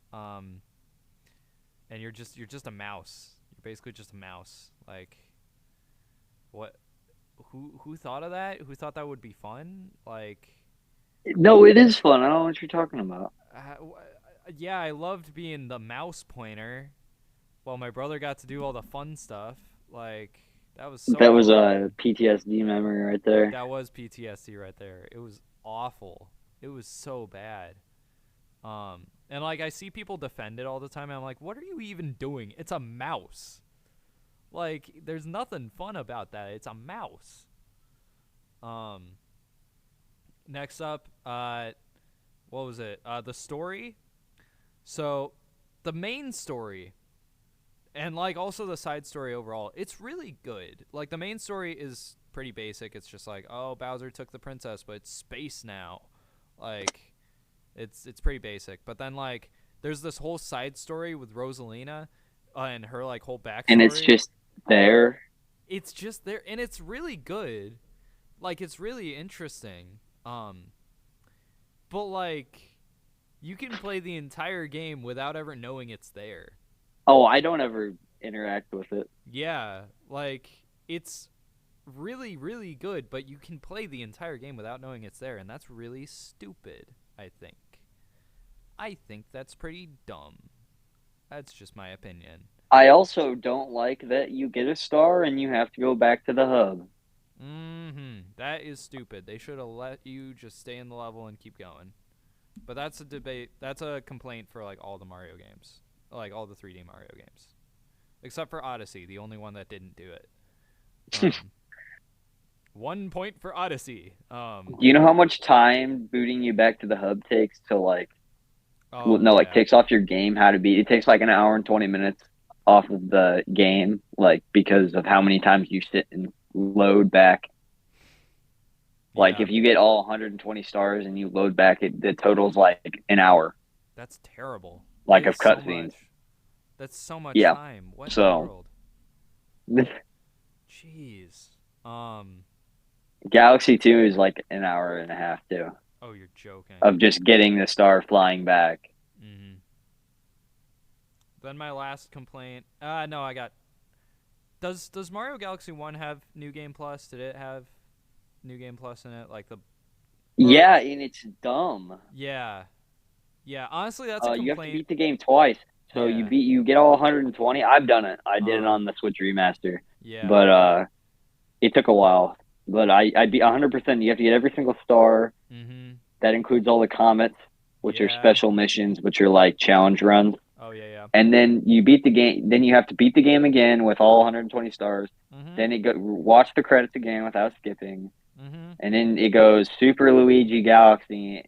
And you're just a mouse. You're basically just a mouse. Like what who thought of that? Who thought that would be fun? Like No, it is fun. I don't know what you're talking about. yeah, I loved being the mouse pointer while my brother got to do all the fun stuff. Like that was so That was fun. a PTSD memory right there. That was PTSD right there. It was awful. It was so bad. And like I see people defend it all the time. And I'm like, what are you even doing? It's a mouse. Like, there's nothing fun about that. It's a mouse. Um, next up, what was it? The story. So, the main story, and like also the side story overall, it's really good. Like the main story is pretty basic. It's just like, oh, Bowser took the princess, but it's space now. Like, it's pretty basic. But then like, there's this whole side story with Rosalina, and her like whole And it's backstory. just there. It's just there, and it's really good. Like it's really interesting. But like, you can play the entire game without ever knowing it's there. Oh, I don't ever interact with it. Yeah, like it's really really good, but you can play the entire game without knowing it's there, and that's really stupid, I think. I think that's pretty dumb. That's just my opinion. I also don't like that you get a star and you have to go back to the hub. That is stupid. They should have let you just stay in the level and keep going. But that's a debate. That's a complaint for like all the Mario games, like all the 3D Mario games, except for Odyssey, the only one that didn't do it. 1 point for Odyssey. Do you know how much time booting you back to the hub takes to like well, Oh no, like yeah, takes off your game how to beat. It takes like an hour and 20 minutes off of the game, like because of how many times you sit and load back. Like yeah. if you get all 120 stars and you load back, the total's like an hour, That's terrible. That like is of so cutscenes. much. That's so much Yeah. time. What in the So world? Jeez. Galaxy 2 is like an hour and a half too Oh, you're joking. of just getting the star flying back. Mm-hmm. Then my last complaint. No, I got. Does Mario Galaxy 1 have New Game Plus? Did it have New Game Plus in it? Like the. Or Yeah, and it's dumb. yeah, yeah. Honestly, that's a You have to complaint. beat the game twice. So Yeah. you get all 120. I've done it. I did it Uh-huh. on the Switch remaster, Yeah. but it took a while. But I beat 100%. You have to get every single star. Mm-hmm. That includes all the comets, which are Yeah. special missions, which are like challenge runs. Oh, yeah. And then you beat the game. Then you have to beat the game again with all 120 stars. Mm-hmm. Then watch the credits again without skipping. Mm-hmm. And then it goes Super Luigi Galaxy.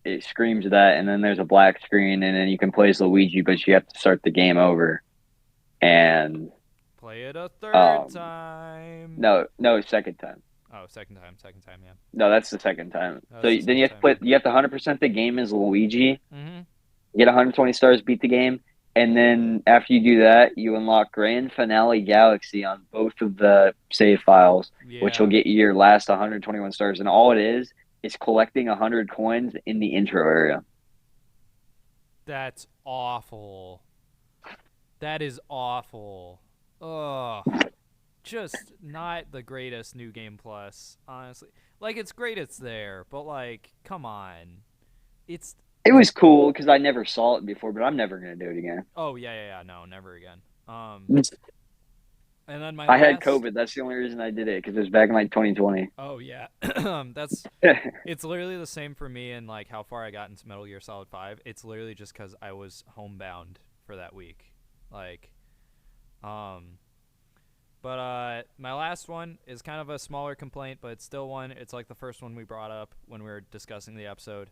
It screams that, and then there's a black screen, and then you can play as Luigi, but you have to start the game over. And Play it a third time. no, second time. Oh, second time, yeah. No, that's the second time. That's So the then you have to second play. You have to 100% the game as Luigi. Mm-hmm. Get 120 stars, beat the game, and then after you do that, you unlock Grand Finale Galaxy on both of the save files, Yeah. which will get you your last 121 stars. And all it is collecting 100 coins in the intro area. That's awful. That is awful. Ugh. Just not the greatest New Game Plus, honestly. Like, it's great it's there, but, like, come on. It was cool because I never saw it before, but I'm never going to do it again. Oh, yeah, no, never again. And then I had COVID. That's the only reason I did it, because it was back in, like, 2020. Oh, yeah. It's literally the same for me and, like, how far I got into Metal Gear Solid 5. It's literally just because I was homebound for that week. Like, But my last one is kind of a smaller complaint, but it's still one. It's like the first one we brought up when we were discussing the episode.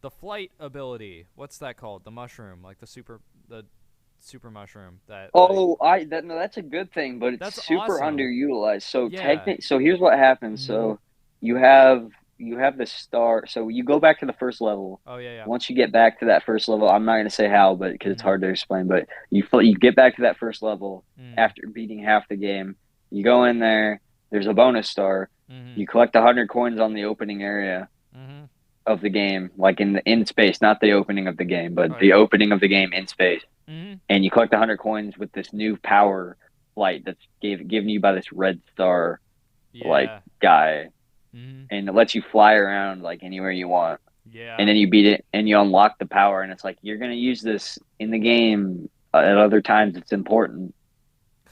The flight ability. What's that called? The mushroom, like the super mushroom. That's a good thing, but it's super awesome. underutilized. So Yeah. So here's what happens. Mm-hmm. So you have the star. So you go back to the first level. Oh yeah. Once you get back to that first level, I'm not going to say how, but because it's hard to explain. But you get back to that first level after beating half the game. You go in there. There's a bonus star. Mm-hmm. You collect 100 coins on the opening area of the game, like in space, not the opening of the game, but the opening of the game in space. Mm-hmm. And you collect 100 coins with this new power flight that's given you by this red star like guy. Mm-hmm. And it lets you fly around like anywhere you want. Yeah. And then you beat it and you unlock the power, and it's like you're going to use this in the game at other times. It's important.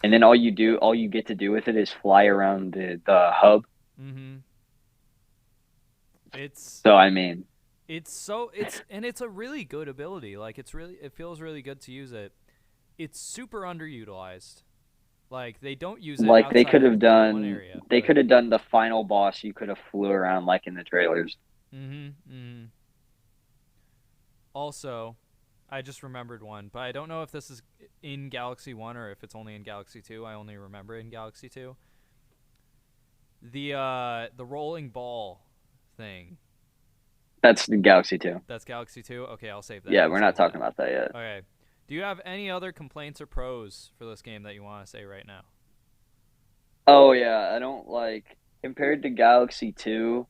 And then all you get to do with it is fly around the hub. Mm-hmm. It's a really good ability. Like it feels really good to use it. It's super underutilized. Like they don't use it. Like they could have done. One area, they could have done the final boss. You could have flew around like in the trailers. Mm-hmm. Also, I just remembered one, but I don't know if this is in Galaxy 1 or if it's only in Galaxy 2. I only remember it in Galaxy 2. The rolling ball thing. That's the Galaxy 2. That's Galaxy 2? Okay, I'll save that. Yeah, we're not talking about that yet. Okay. Do you have any other complaints or pros for this game that you want to say right now? Oh, yeah. I don't like... Compared to Galaxy 2,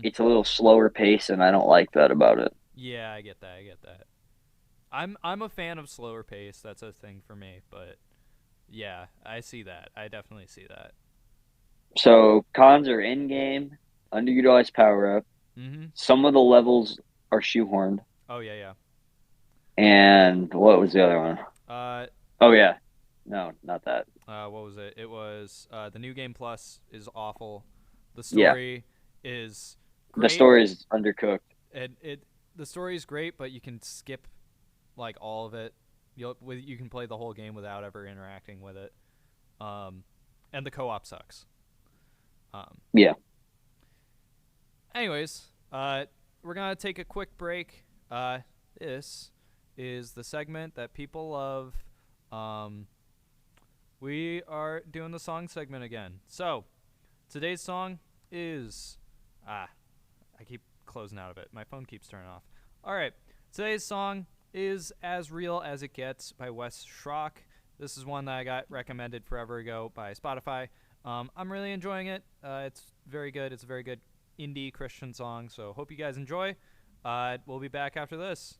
it's a little slower pace, and I don't like that about it. Yeah, I get that. I'm a fan of slower pace. That's a thing for me, but yeah, I see that. I definitely see that. So, cons are in-game, underutilized power-up. Some of the levels are shoehorned. Oh, yeah. And what was the other one? Oh, yeah. No, not that. What was it? It was the New Game Plus is awful. The story is great. The story is undercooked. The story is great, but you can skip like all of it. You can play the whole game without ever interacting with it. And the co-op sucks. Yeah. Anyways, we're going to take a quick break. This is the segment that people love. We are doing the song segment again. So, today's song is... I keep closing out of it. My phone keeps turning off. All right. Today's song is As Real As It Gets by Schrock. This is one that I got recommended forever ago by Spotify. I'm really enjoying it. It's very good. It's a very good indie Christian song, so hope you guys enjoy. We'll be back after this.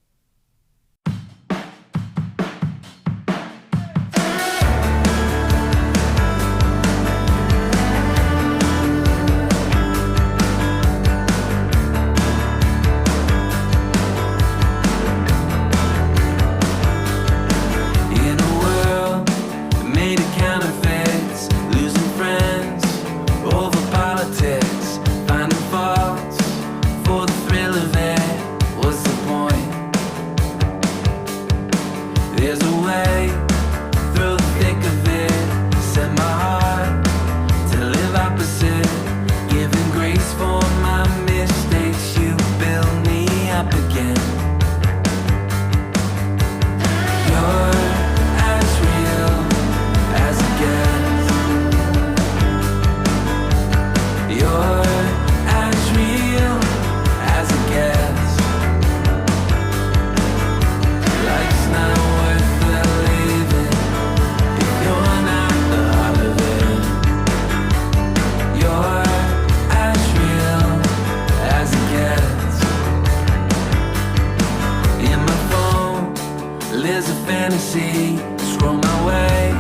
fantasy. Scroll my way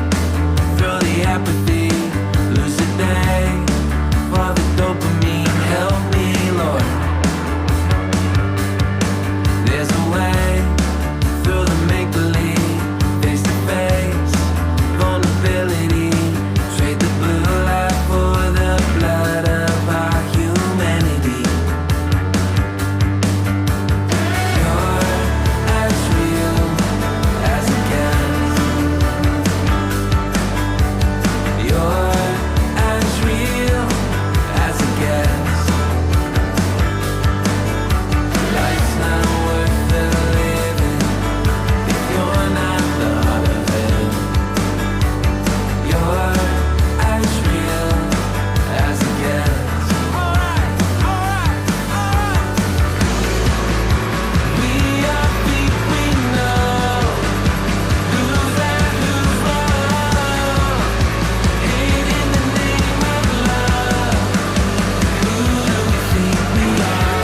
through the apathy. Lose a day for the dopamine. Help me, Lord. There's a way through the make-believe. Face to face, vulnerability. Trade the blue light for the blood of our humanity. You're as real as it gets. You're as real as it gets. Life's not worth the living if you're not the heart of it. You're as real as it gets. We are weak, we know. Lose and lose love. Hate in the name of love. Who do we think we are?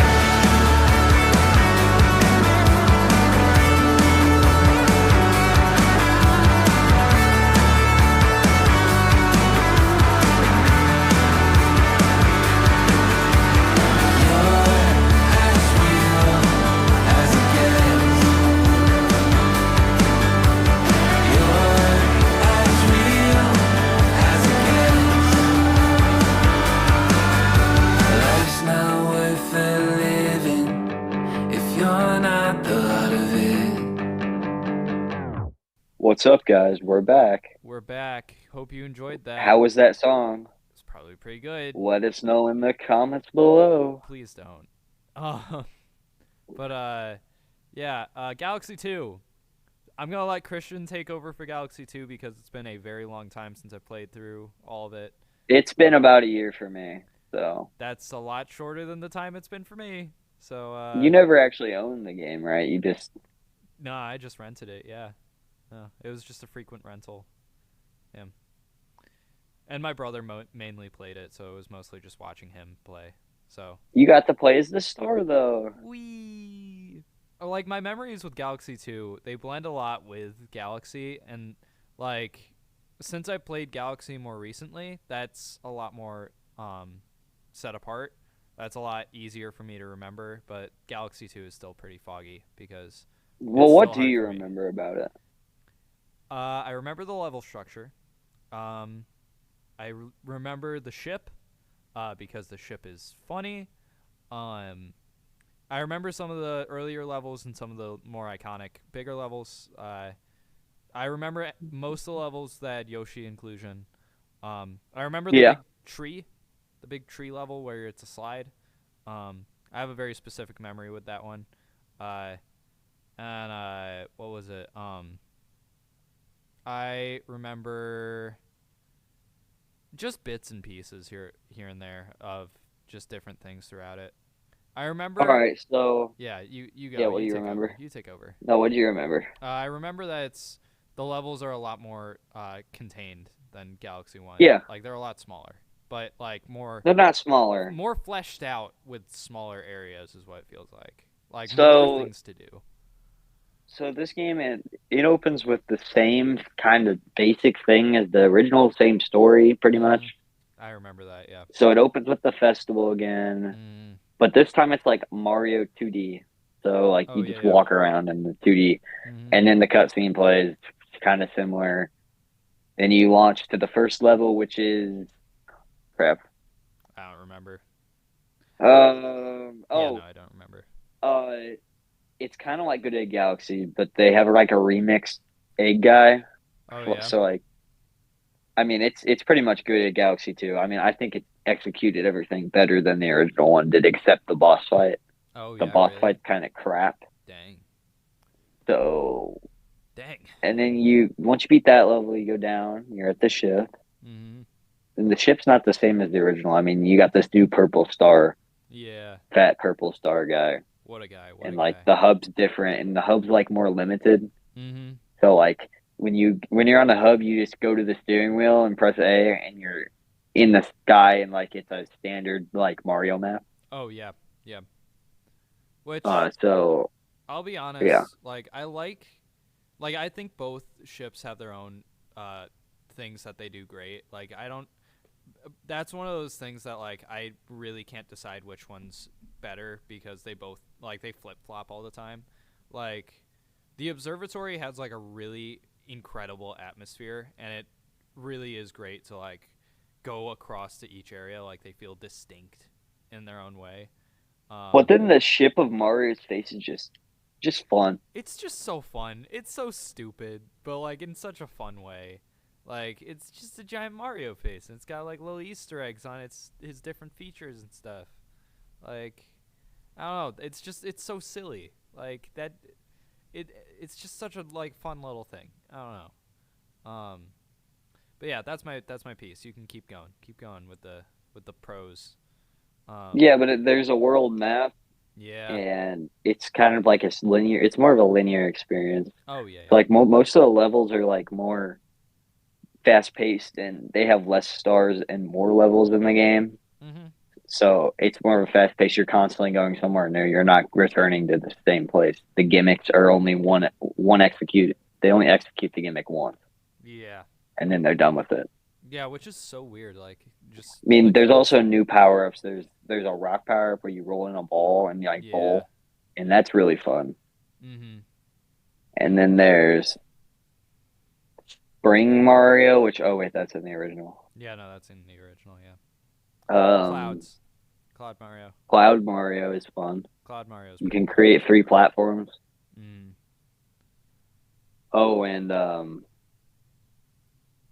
As real as it gets. You're as real as it gets. Life's not worth the living if you're not the heart of it. What's up, guys? We're back. We're back. Hope you enjoyed that. How was that song? It's probably pretty good. Let us know in the comments below. Please don't. Yeah, Galaxy 2. I'm going to let Christian take over for Galaxy 2 because it's been a very long time since I've played through all of it. It's been about a year for me, so. That's a lot shorter than the time it's been for me. So, You never actually owned the game, right? You just. No, I just rented it, yeah. No, it was just a frequent rental. Yeah. And my brother mainly played it, so it was mostly just watching him play. So, You got to play as the star, though. like my memories with Galaxy 2, they blend a lot with Galaxy, and like since I played Galaxy more recently, that's a lot more set apart. That's a lot easier for me to remember, but Galaxy 2 is still pretty foggy because Well, it's what still do you hard for me. remember about it? I remember the level structure. Remember the ship because the ship is funny. I remember some of the earlier levels and some of the more iconic, bigger levels. I remember most of the levels that had Yoshi inclusion. I remember the big tree level where it's a slide. I have a very specific memory with that one. And what was it? I remember just bits and pieces here and there of just different things throughout it. I remember. All right, so. Yeah, you go. Yeah, what do you take remember? Over. You take over. No, what do you remember? I remember that the levels are a lot more contained than Galaxy 1. Yeah. Like they're a lot smaller, but like more They're not smaller. more fleshed out with smaller areas is what it feels like. Like So- more things to do. So this game, it opens with the same kind of basic thing as the original, same story, pretty much. I remember that, yeah. So it opens with the festival again, but this time it's like Mario 2D. So like you just walk around in the 2D, and then the cutscene plays, kind of similar. Then you launch to the first level, which is crap. I don't remember. Oh, Yeah, no, I don't remember. It's kind of like Good Egg Galaxy, but they have like a remixed egg guy. Oh yeah. So like, I mean, it's pretty much Good Egg Galaxy 2. I mean, I think it executed everything better than the original one did, except the boss fight. Oh The yeah. boss really? fight's kind of crap. Dang. So. Dang. And then once you beat that level, you go down. You're at the ship. Mm-hmm. And the ship's not the same as the original. I mean, you got this new purple star. Yeah. Fat purple star guy. What a guy. Like the hub's different, and the hub's like more limited. Mm-hmm. So like when you're on the hub, you just go to the steering wheel and press A, and you're in the sky, and like it's a standard like Mario map. Oh yeah, yeah. Which So I'll be honest. Yeah. Like I like Like, I think both ships have their own things that they do great. Like, I don't. That's one of those things that, like, I really can't decide which one's better because they both, like, they flip flop all the time. Like, the observatory has, like, a really incredible atmosphere, and it really is great to, like, go across to each area. Like, they feel distinct in their own way. But then the ship of Mario's face is just fun. It's just so fun. It's so stupid, but, like, in such a fun way. Like, it's just a giant Mario face, and it's got, like, little Easter eggs on his different features and stuff. Like, I don't know. It's so silly. Like, that, it's just such a, like, fun little thing. I don't know. But yeah, that's my piece. You can keep going. Keep going with the pros. Yeah, but there's a world map, Yeah. and it's kind of like it's linear. It's more of a linear experience. Oh yeah. Like most of the levels are like more fast paced, and they have less stars and more levels in the game. Mm-hmm. So it's more of a fast pace. You're constantly going somewhere new. You're not returning to the same place. The gimmicks are only one executed. They only execute the gimmick once, Yeah. and then they're done with it. Yeah, which is so weird. Like, just. I mean, like, there's also new power ups. There's a rock power up where you roll in a ball and you like Yeah. bowl, and that's really fun. Mm-hmm. And then there's Spring Mario, which that's in the original. Yeah, no, that's in the original. Yeah. Um, Cloud Mario. Cloud Mario is fun. Cloud Mario's. You can create 3 platforms. Mm. Oh, and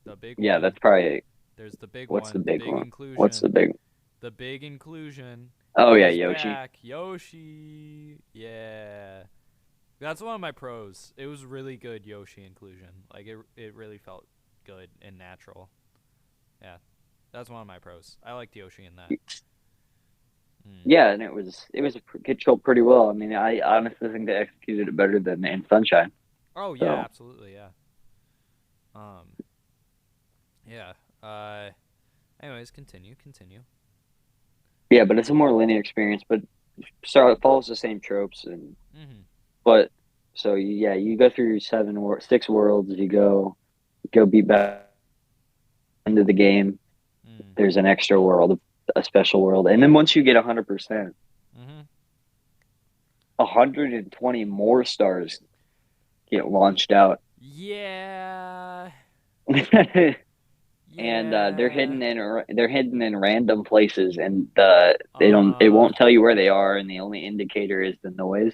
The big yeah, one. that's probably There's the big what's one. the big one? Inclusion. What's the big? The big inclusion. Oh yeah, is Yoshi. Back. Yoshi. Yeah. That's one of my pros. It was really good Yoshi inclusion. Like, it really felt good and natural. Yeah. That's one of my pros. I liked Yoshi in that. Yeah, and it controlled pretty well. I mean, I honestly think they executed it better than in Sunshine. Oh yeah, So. absolutely, yeah. Yeah. Anyways, continue. Yeah, but it's a more linear experience. But so it follows the same tropes, and Mm-hmm. but so yeah, you go through 6 worlds. You go beat back into the game. Mm. There's an extra world, a special world, and then once you get 100%, Mm-hmm. 120 more stars get launched out. Yeah. And Yeah. they're hidden in random places, and it won't tell you where they are, and the only indicator is the noise.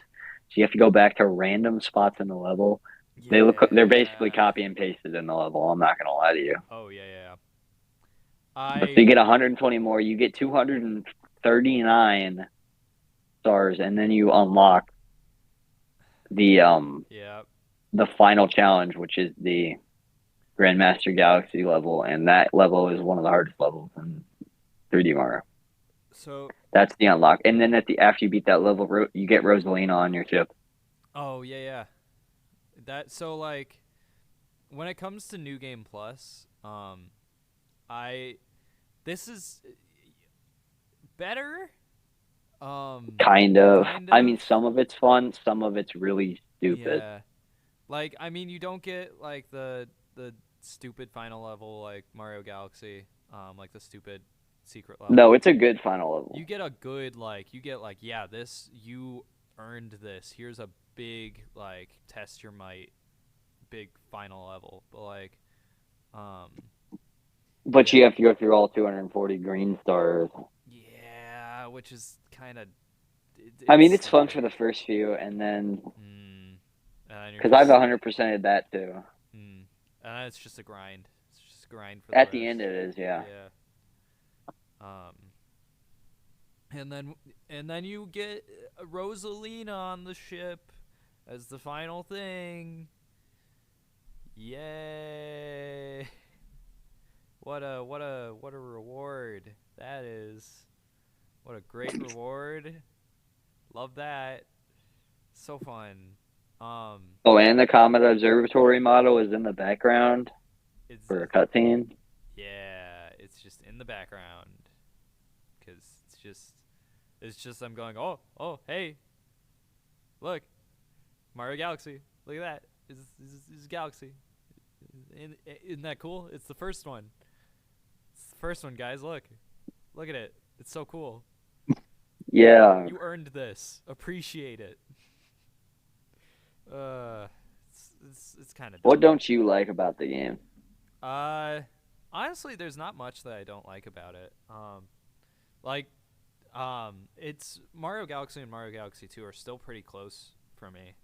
So you have to go back to random spots in the level. They're basically copy and pasted in the level. I'm not gonna lie to you. Oh yeah. But if you get 120 more, you get 239 stars, and then you unlock the Yeah. the final challenge, which is the Grandmaster Galaxy level, and that level is one of the hardest levels in 3D Mario. So. That's the unlock, and then after you beat that level, you get Rosalina on your ship. Oh yeah. That so like, when it comes to New Game Plus, this is better. Kind of. Kind I of. mean, some of it's fun, some of it's really stupid. Yeah. Like, I mean, you don't get like the stupid final level like Mario Galaxy, like the stupid secret level. No, it's a good final level. You get a good yeah, this, you earned this. Here's a big like test your might, big final level. But like, But you have to go through all 240 green stars. yeah, which is kind of. I mean, it's fun for the first few, and then because I've 100%ed that too. It's just a grind. It's just a grind for At the end, it is, yeah. And then you get Rosalina on the ship as the final thing. Yay! What a reward that is. What a great reward. Love that. So fun. Oh, and the Comet Observatory model is in the background for a cutscene. Yeah, it's just in the background because it's just I'm going, oh hey, look, Mario Galaxy, look at that. is Galaxy. Isn't that cool? It's the first one. It's the first one, guys. Look at it. It's so cool. Yeah. You earned this. Appreciate it. It's kind of. What don't you like about the game? Honestly, there's not much that I don't like about it. It's Mario Galaxy and Mario Galaxy 2 are still pretty close for me.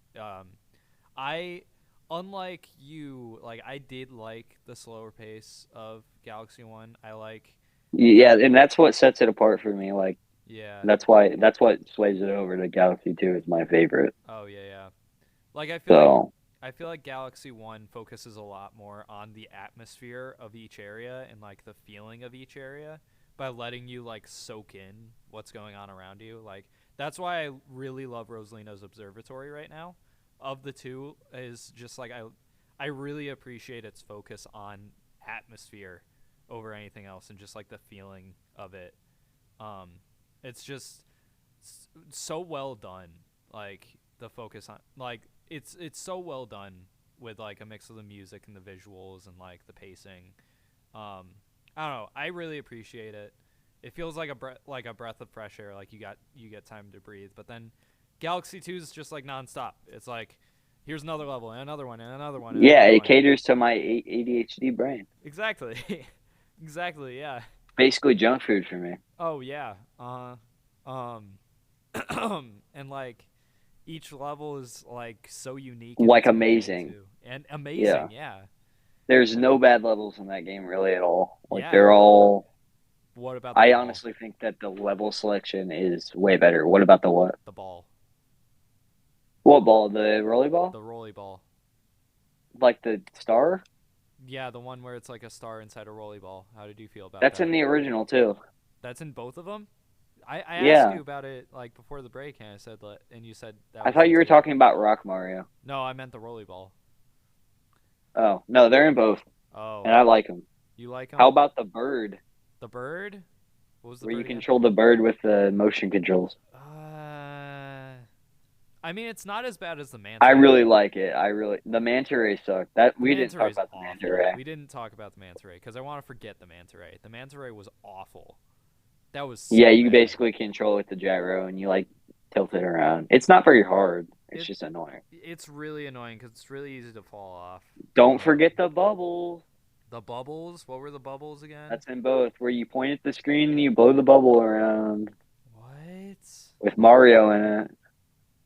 Unlike you, like, I did like the slower pace of Galaxy 1. I like, Yeah, and that's what sets it apart for me. Like, yeah. that's what sways it over to Galaxy 2 is my favorite. Oh, yeah. Like, So, I feel like Galaxy 1 focuses a lot more on the atmosphere of each area and, like, the feeling of each area by letting you, like, soak in what's going on around you. Like, that's why I really love Rosalina's Observatory right now. Of the two, is just, like, I really appreciate its focus on atmosphere over anything else and just, like, the feeling of it. It's just so well done. Like, the focus on, like, it's so well done with, like, a mix of the music and the visuals and, like, the pacing. I don't know. I really appreciate it. It feels like a breath of fresh air. Like, you get time to breathe. But then Galaxy 2 is just, like, nonstop. It's like, here's another level and another one and another one. And yeah, another it one. caters to my ADHD brain. Exactly. Exactly. Yeah. Basically junk food for me. Oh yeah. And like each level is like so unique. in Like its own way, amazing. too. And amazing. Yeah. There's no bad levels in that game really at all. Like, Yeah. they're all... What about the I ball? honestly think that the level selection is way better. What about the what? The ball. What ball? The rolly ball? The rolly ball. Like the star? Yeah, the one where it's like a star inside a rolly ball. How did you feel about That's that? in the original too. That's in both of them? I Yeah. asked you about it like before the break, and you said that. I was thought you were into- talking about Rock Mario. No, I meant the rolly ball. Oh, no, they're in both, Oh, and I like them. you like them? How about the bird, The bird? What was the where you bird again? control the bird with the motion controls? I mean, it's not as bad as the manta. I really like it. The manta ray sucked. That we didn't Manta talk ray's about the awful. manta ray. We didn't talk about the manta ray because I want to forget the manta ray. The manta ray was awful. That was so Yeah, you bad. basically control with the gyro and you like tilt it around. It's not very hard. It's It- just annoying. It's really annoying because it's really easy to fall off. Don't forget the bubbles. The bubbles. What were the bubbles again? That's in both, where you point at the screen and you blow the bubble around What? with Mario in it.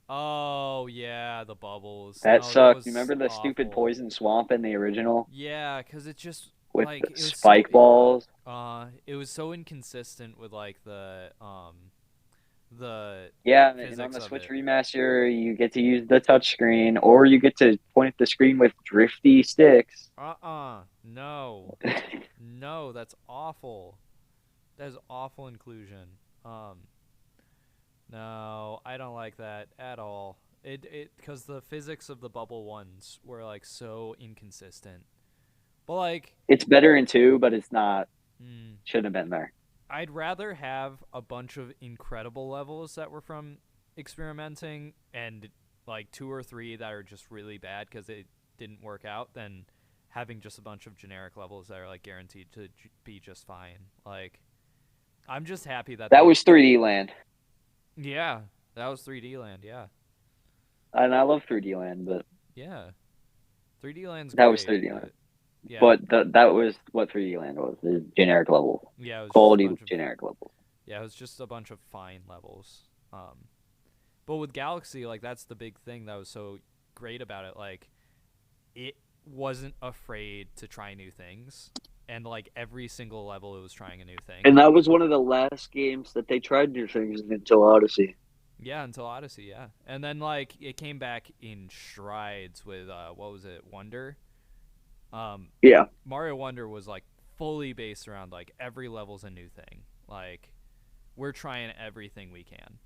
Oh yeah, the bubbles. That No, sucked. was You remember the stupid awful. poison swamp in the original Yeah, because it just with like the it was spike so, balls? It was so inconsistent with like the Yeah, and on physics the of Switch it. remaster, you get to use the touch screen, or you get to point at the screen with drifty sticks. No. No, that's awful. That is awful inclusion. No, I don't like that at all. It because the physics of the bubble ones were like so inconsistent. But like, It's better in 2, but it's not. mm, Shouldn't have been there. I'd rather have a bunch of incredible levels that were from experimenting and like 2 or 3 that are just really bad because it didn't work out than having just a bunch of generic levels that are like guaranteed to be just fine. Like, I'm just happy that That they- was 3D Land, yeah, that was 3D Land. Yeah, and I love 3D Land, but 3D Land's That was great, 3D Land. but- Yeah, that was what 3D Land was. The generic level, yeah, it was quality just a bunch of, generic level. yeah, it was just a bunch of fine levels. But with Galaxy, like, that's the big thing that was so great about it. Like, it wasn't afraid to try new things, and like every single level, it was trying a new thing. And that was one of the last games that they tried new things until Odyssey. Yeah, until Odyssey, yeah. And then like it came back in strides with what was it, Wonder? Yeah. Mario Wonder was like fully based around like every level's a new thing. Like, we're trying everything we can.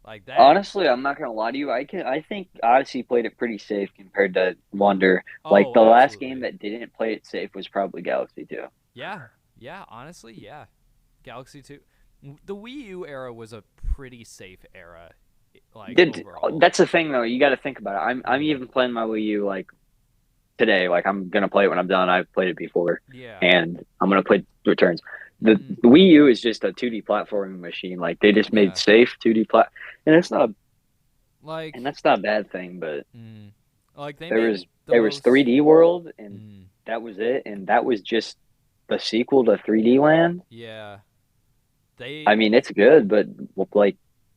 Like that. Honestly, I'm not gonna lie to you. I think Odyssey played it pretty safe compared to Wonder. Like, Oh, the last absolutely. game that didn't play it safe was probably Galaxy 2. Yeah, honestly, yeah. Galaxy 2. The Wii U era was a pretty safe era. Like, overall. That's the thing though. You got to think about it. I'm even playing my Wii U like today. Like I'm gonna play it when I'm done. I've played it before, Yeah. and I'm gonna play Returns. Mhm. The Wii U is just a 2D platforming machine. Like they just made Yeah. safe 2D and it's not, Like, and that's not a bad thing. But mm, like they there made was the there was most. 3D World, and Mm, that was it, and that was just the sequel to 3D Land. yeah. They. I mean, it's good, but like,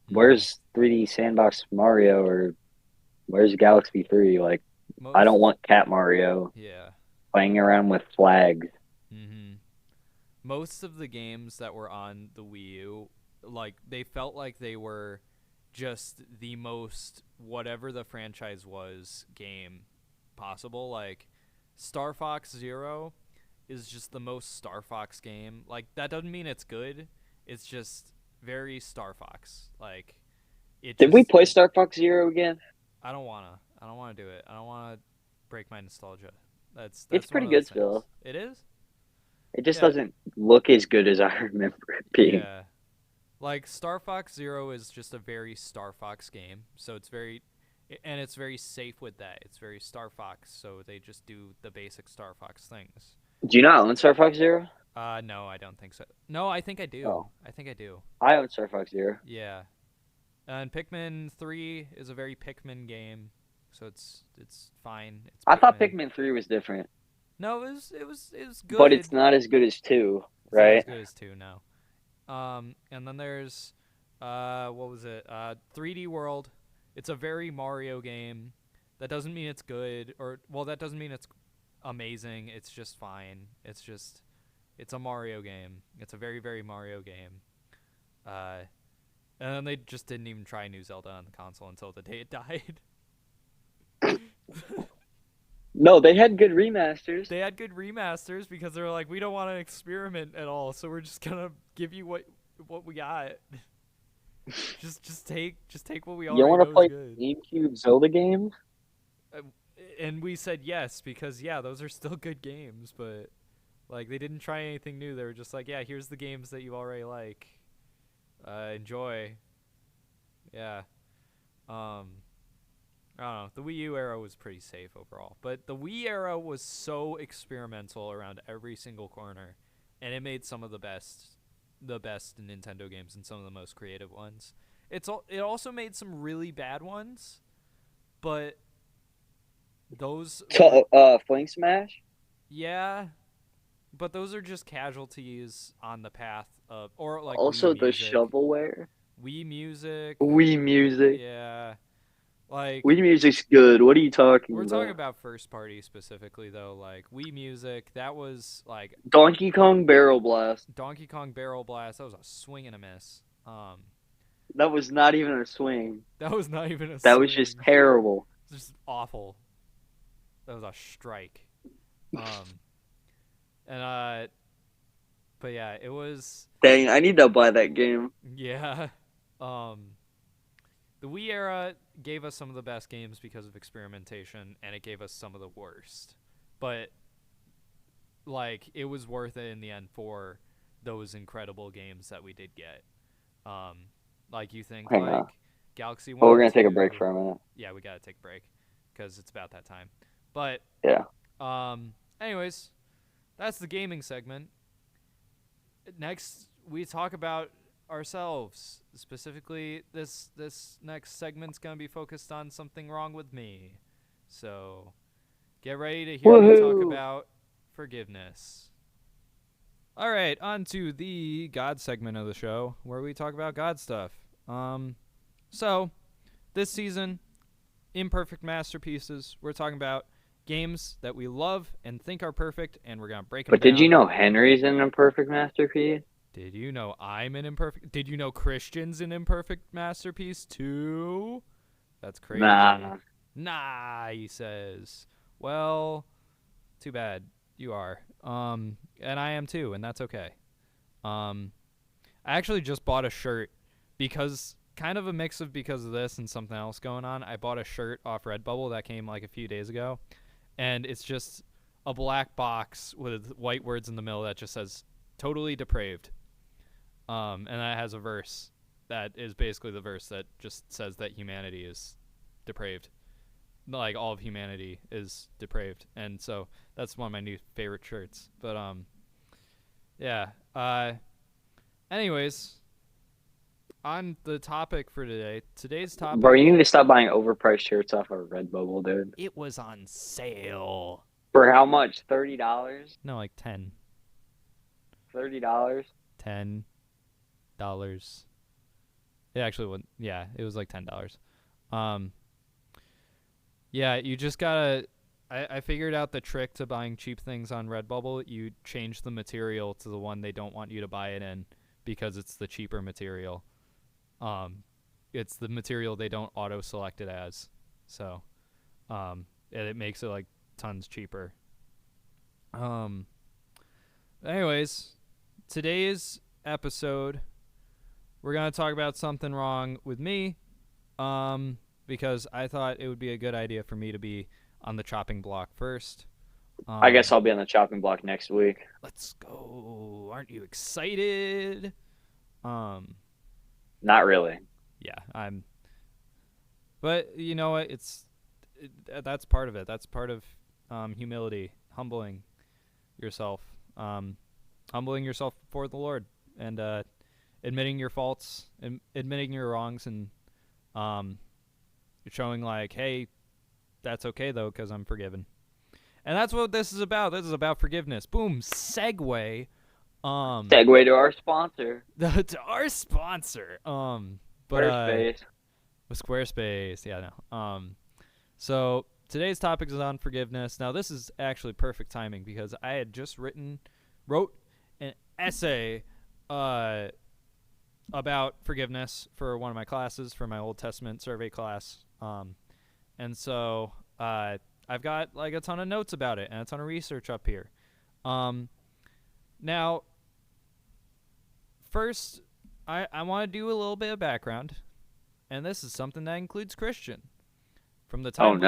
Mm, where's 3D Sandbox Mario or where's Galaxy 3? Like, I most. don't want Cat Mario Yeah. playing around with flags. Mhm. Most of the games that were on the Wii U, like they felt like they were just the most whatever the franchise was game possible. Like Star Fox Zero is just the most Star Fox game. Like that doesn't mean it's good. It's just very Star Fox. Like it Did we just play Star Fox Zero again? I don't wanna. I don't wanna do it. I don't wanna break my nostalgia. It's That's one pretty of those good things. still. It is? It just Yeah. doesn't look as good as I remember it being. Yeah. Like Star Fox Zero is just a very Star Fox game, so it's and it's very safe with that. It's very Star Fox, so they just do the basic Star Fox things. Do you not own Star Fox Zero? No, I don't think so. No, I think I do. Oh, I think I do. I own Star Fox Zero. Yeah. And Pikmin 3 is a very Pikmin game, so it's fine. It's I thought Pikmin. Pikmin 3 was different, No, it was but good. it's not as good as 2, It's not as right? good as 2 now. And then there's what was it? 3D World. It's a very Mario game. That doesn't mean it's good that doesn't mean it's amazing. It's just fine. It's a Mario game. It's a very very Mario game. Uh and then they just didn't even try New Zelda on the console until the day it died. No, they had good remasters. They had good remasters because they were like, we don't want to experiment at all, so we're just gonna give you what we got. just take what we You already want to know is play good. GameCube Zelda games? Uh, and we said yes because yeah, those are still good games, but like they didn't try anything new. They were just like, yeah, here's the games that you already like. Enjoy. Yeah. Um, I don't know. The Wii U era was pretty safe overall, but the Wii era was so experimental around every single corner, and it made some of the best Nintendo games and some of the most creative ones. It also made some really bad ones, but those were Fling Smash? yeah, but those are just casualties on the path of or like Also, the shovelware? Wii Music, Wii Music. yeah, like Wii Music's good. What are you talking we're talking about? about first party specifically though, like Wii Music, that was like Donkey Kong Barrel Blast. Donkey Kong Barrel Blast, that was a swing and a miss. That was not even a swing. That was not even a That was just swing. terrible. Just awful. That was a strike. Um, and but yeah, it was Dang, I need to buy that game. yeah. Um, the Wii era gave us some of the best games because of experimentation, and it gave us some of the worst. But like, it was worth it in the end for those incredible games that we did get. Like you think Hang like on. Galaxy Oh, 1 we're and gonna take a 2. break for a minute. Yeah, we gotta take a break because it's about that time. But Yeah. anyways, that's the gaming segment. Next, we talk about ourselves. Specifically, this next segment's gonna be focused on something wrong with me. So, get ready to hear me talk Woohoo! about forgiveness. All right, on to the God segment of the show, where we talk about God stuff. So this season, imperfect masterpieces. We're talking about games that we love and think are perfect, and we're gonna break them But down. did you know Henry's an imperfect masterpiece? Did you know I'm an imperfect? Did you know Christian's an imperfect masterpiece too? That's crazy. Nah, he says. Well, too bad. You are. And I am too, and that's okay. I actually just bought a shirt because kind of a mix of because of this and something else going on. I bought a shirt off Redbubble that came like a few days ago, and it's just a black box with white words in the middle that just says "totally depraved." And that has a verse that is basically the verse that just says that humanity is depraved. like all of humanity is depraved, and so that's one of my new favorite shirts. But yeah. Anyways, on the topic for today, today's topic. Bro, you need to stop buying overpriced shirts off of Redbubble, dude. It was on sale. For how much? $30? No, like $10. $30? $10. It actually wouldn't. Yeah, it was like $10. Yeah, you just gotta. I figured out the trick to buying cheap things on Redbubble. You change the material to the one they don't want you to buy it in because it's the cheaper material. It's the material they don't auto select it as. So, and it makes it like tons cheaper. Anyways, today's episode, we're going to talk about something wrong with me, because I thought it would be a good idea for me to be on the chopping block first. I guess I'll be on the chopping block next week. Let's go. Aren't you excited? Not really. Yeah, I'm. But you know what? That's part of it. That's part of humility, humbling yourself before the Lord, and admitting your faults, and admitting your wrongs, and showing like, hey, that's okay though, because I'm forgiven. And that's what this is about. This is about forgiveness. Boom, segue. Segue to our sponsor. To our sponsor. But Squarespace. with Squarespace, yeah, no. So today's topic is on forgiveness. Now this is actually perfect timing because I had just wrote an essay about forgiveness for one of my classes, for my Old Testament survey class. And so I've got like a ton of notes about it and a ton of research up here. Now, first, I want to do a little bit of background, and this is something that includes Christian. From the time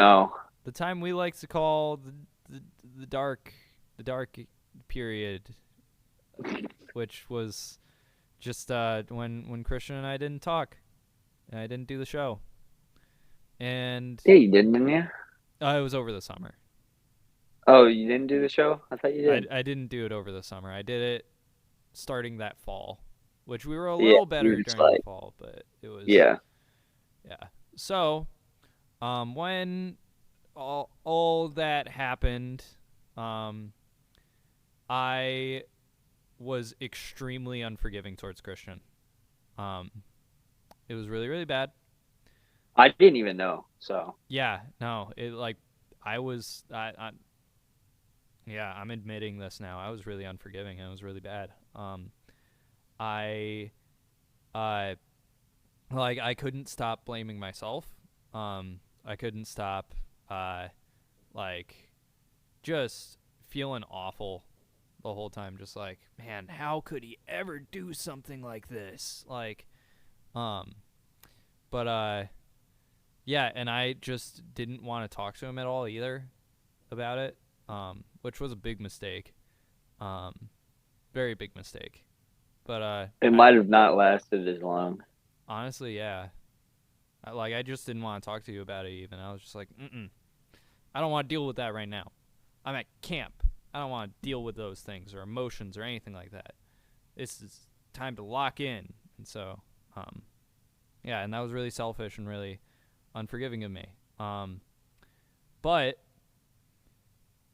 the time we like to call the dark period, which was just when Christian and I didn't talk, and I didn't do the show. And Yeah, you didn't you? it was over the summer. Oh, you didn't do the show? I thought you did. I didn't do it over the summer. I did it starting that fall, which we were a little better during the fall, but it was yeah. So, when all that happened, I was extremely unforgiving towards Christian. It was really, really bad. I didn't even know, so. Yeah, no, it like yeah, I'm admitting this now. I was really unforgiving and it was really bad. I couldn't stop blaming myself. I couldn't stop just feeling awful the whole time, just like, man, how could he ever do something like this? Yeah, and I just didn't want to talk to him at all either about it, which was a big mistake. Very big mistake. But it might have not lasted as long. Honestly, yeah. I just didn't want to talk to you about it even. I was just like, I don't want to deal with that right now. I'm at camp. I don't want to deal with those things or emotions or anything like that. This is time to lock in. And so, yeah, and that was really selfish and really unforgiving of me. But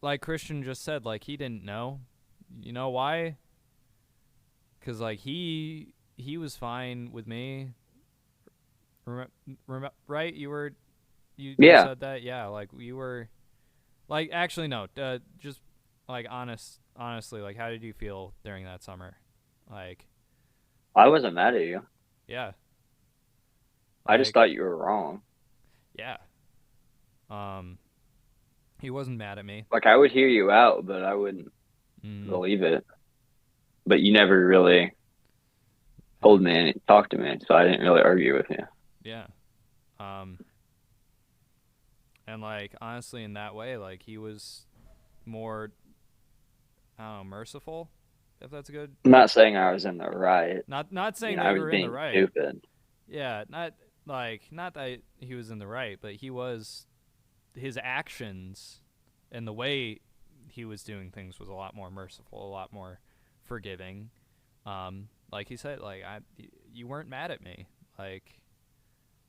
like Christian just said, like, he didn't know. You know why? Because like he was fine with me. Right? You said that? Yeah, like you were like, actually no, just like honestly, like, how did you feel during that summer? Like, I wasn't mad at you. Yeah. I just thought you were wrong. Yeah. He wasn't mad at me. Like, I would hear you out, but I wouldn't believe it. But you never really told me and talked to me, so I didn't really argue with you. Yeah. And like, honestly, in that way, like, he was more, I don't know, merciful, if that's good. I'm not saying I was in the right. Not saying that you were in the right. Stupid. Yeah, not that he was in the right, but he was his actions and the way he was doing things was a lot more merciful, a lot more forgiving. Like he said, like you weren't mad at me. Like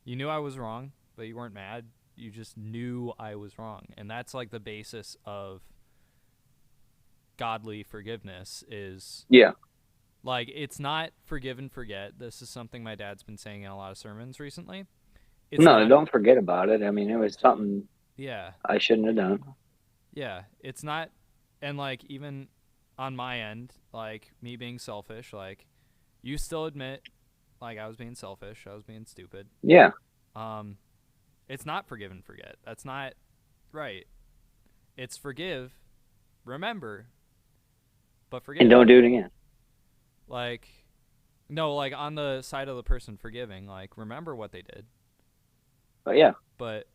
you knew I was wrong, but you weren't mad. You just knew I was wrong, and that's like the basis of godly forgiveness. Is Yeah. like it's not forgive and forget. This is something my dad's been saying in a lot of sermons recently. It's No, not, don't forget about it. I mean, it was something yeah, I shouldn't have done. yeah. It's not, and like even on my end, like me being selfish, like you still admit, like I was being selfish, I was being stupid. Yeah. It's not forgive and forget. That's not right. It's forgive, remember, but forget. And don't do it again. Like, no, like on the side of the person forgiving, like remember what they did, But yeah. but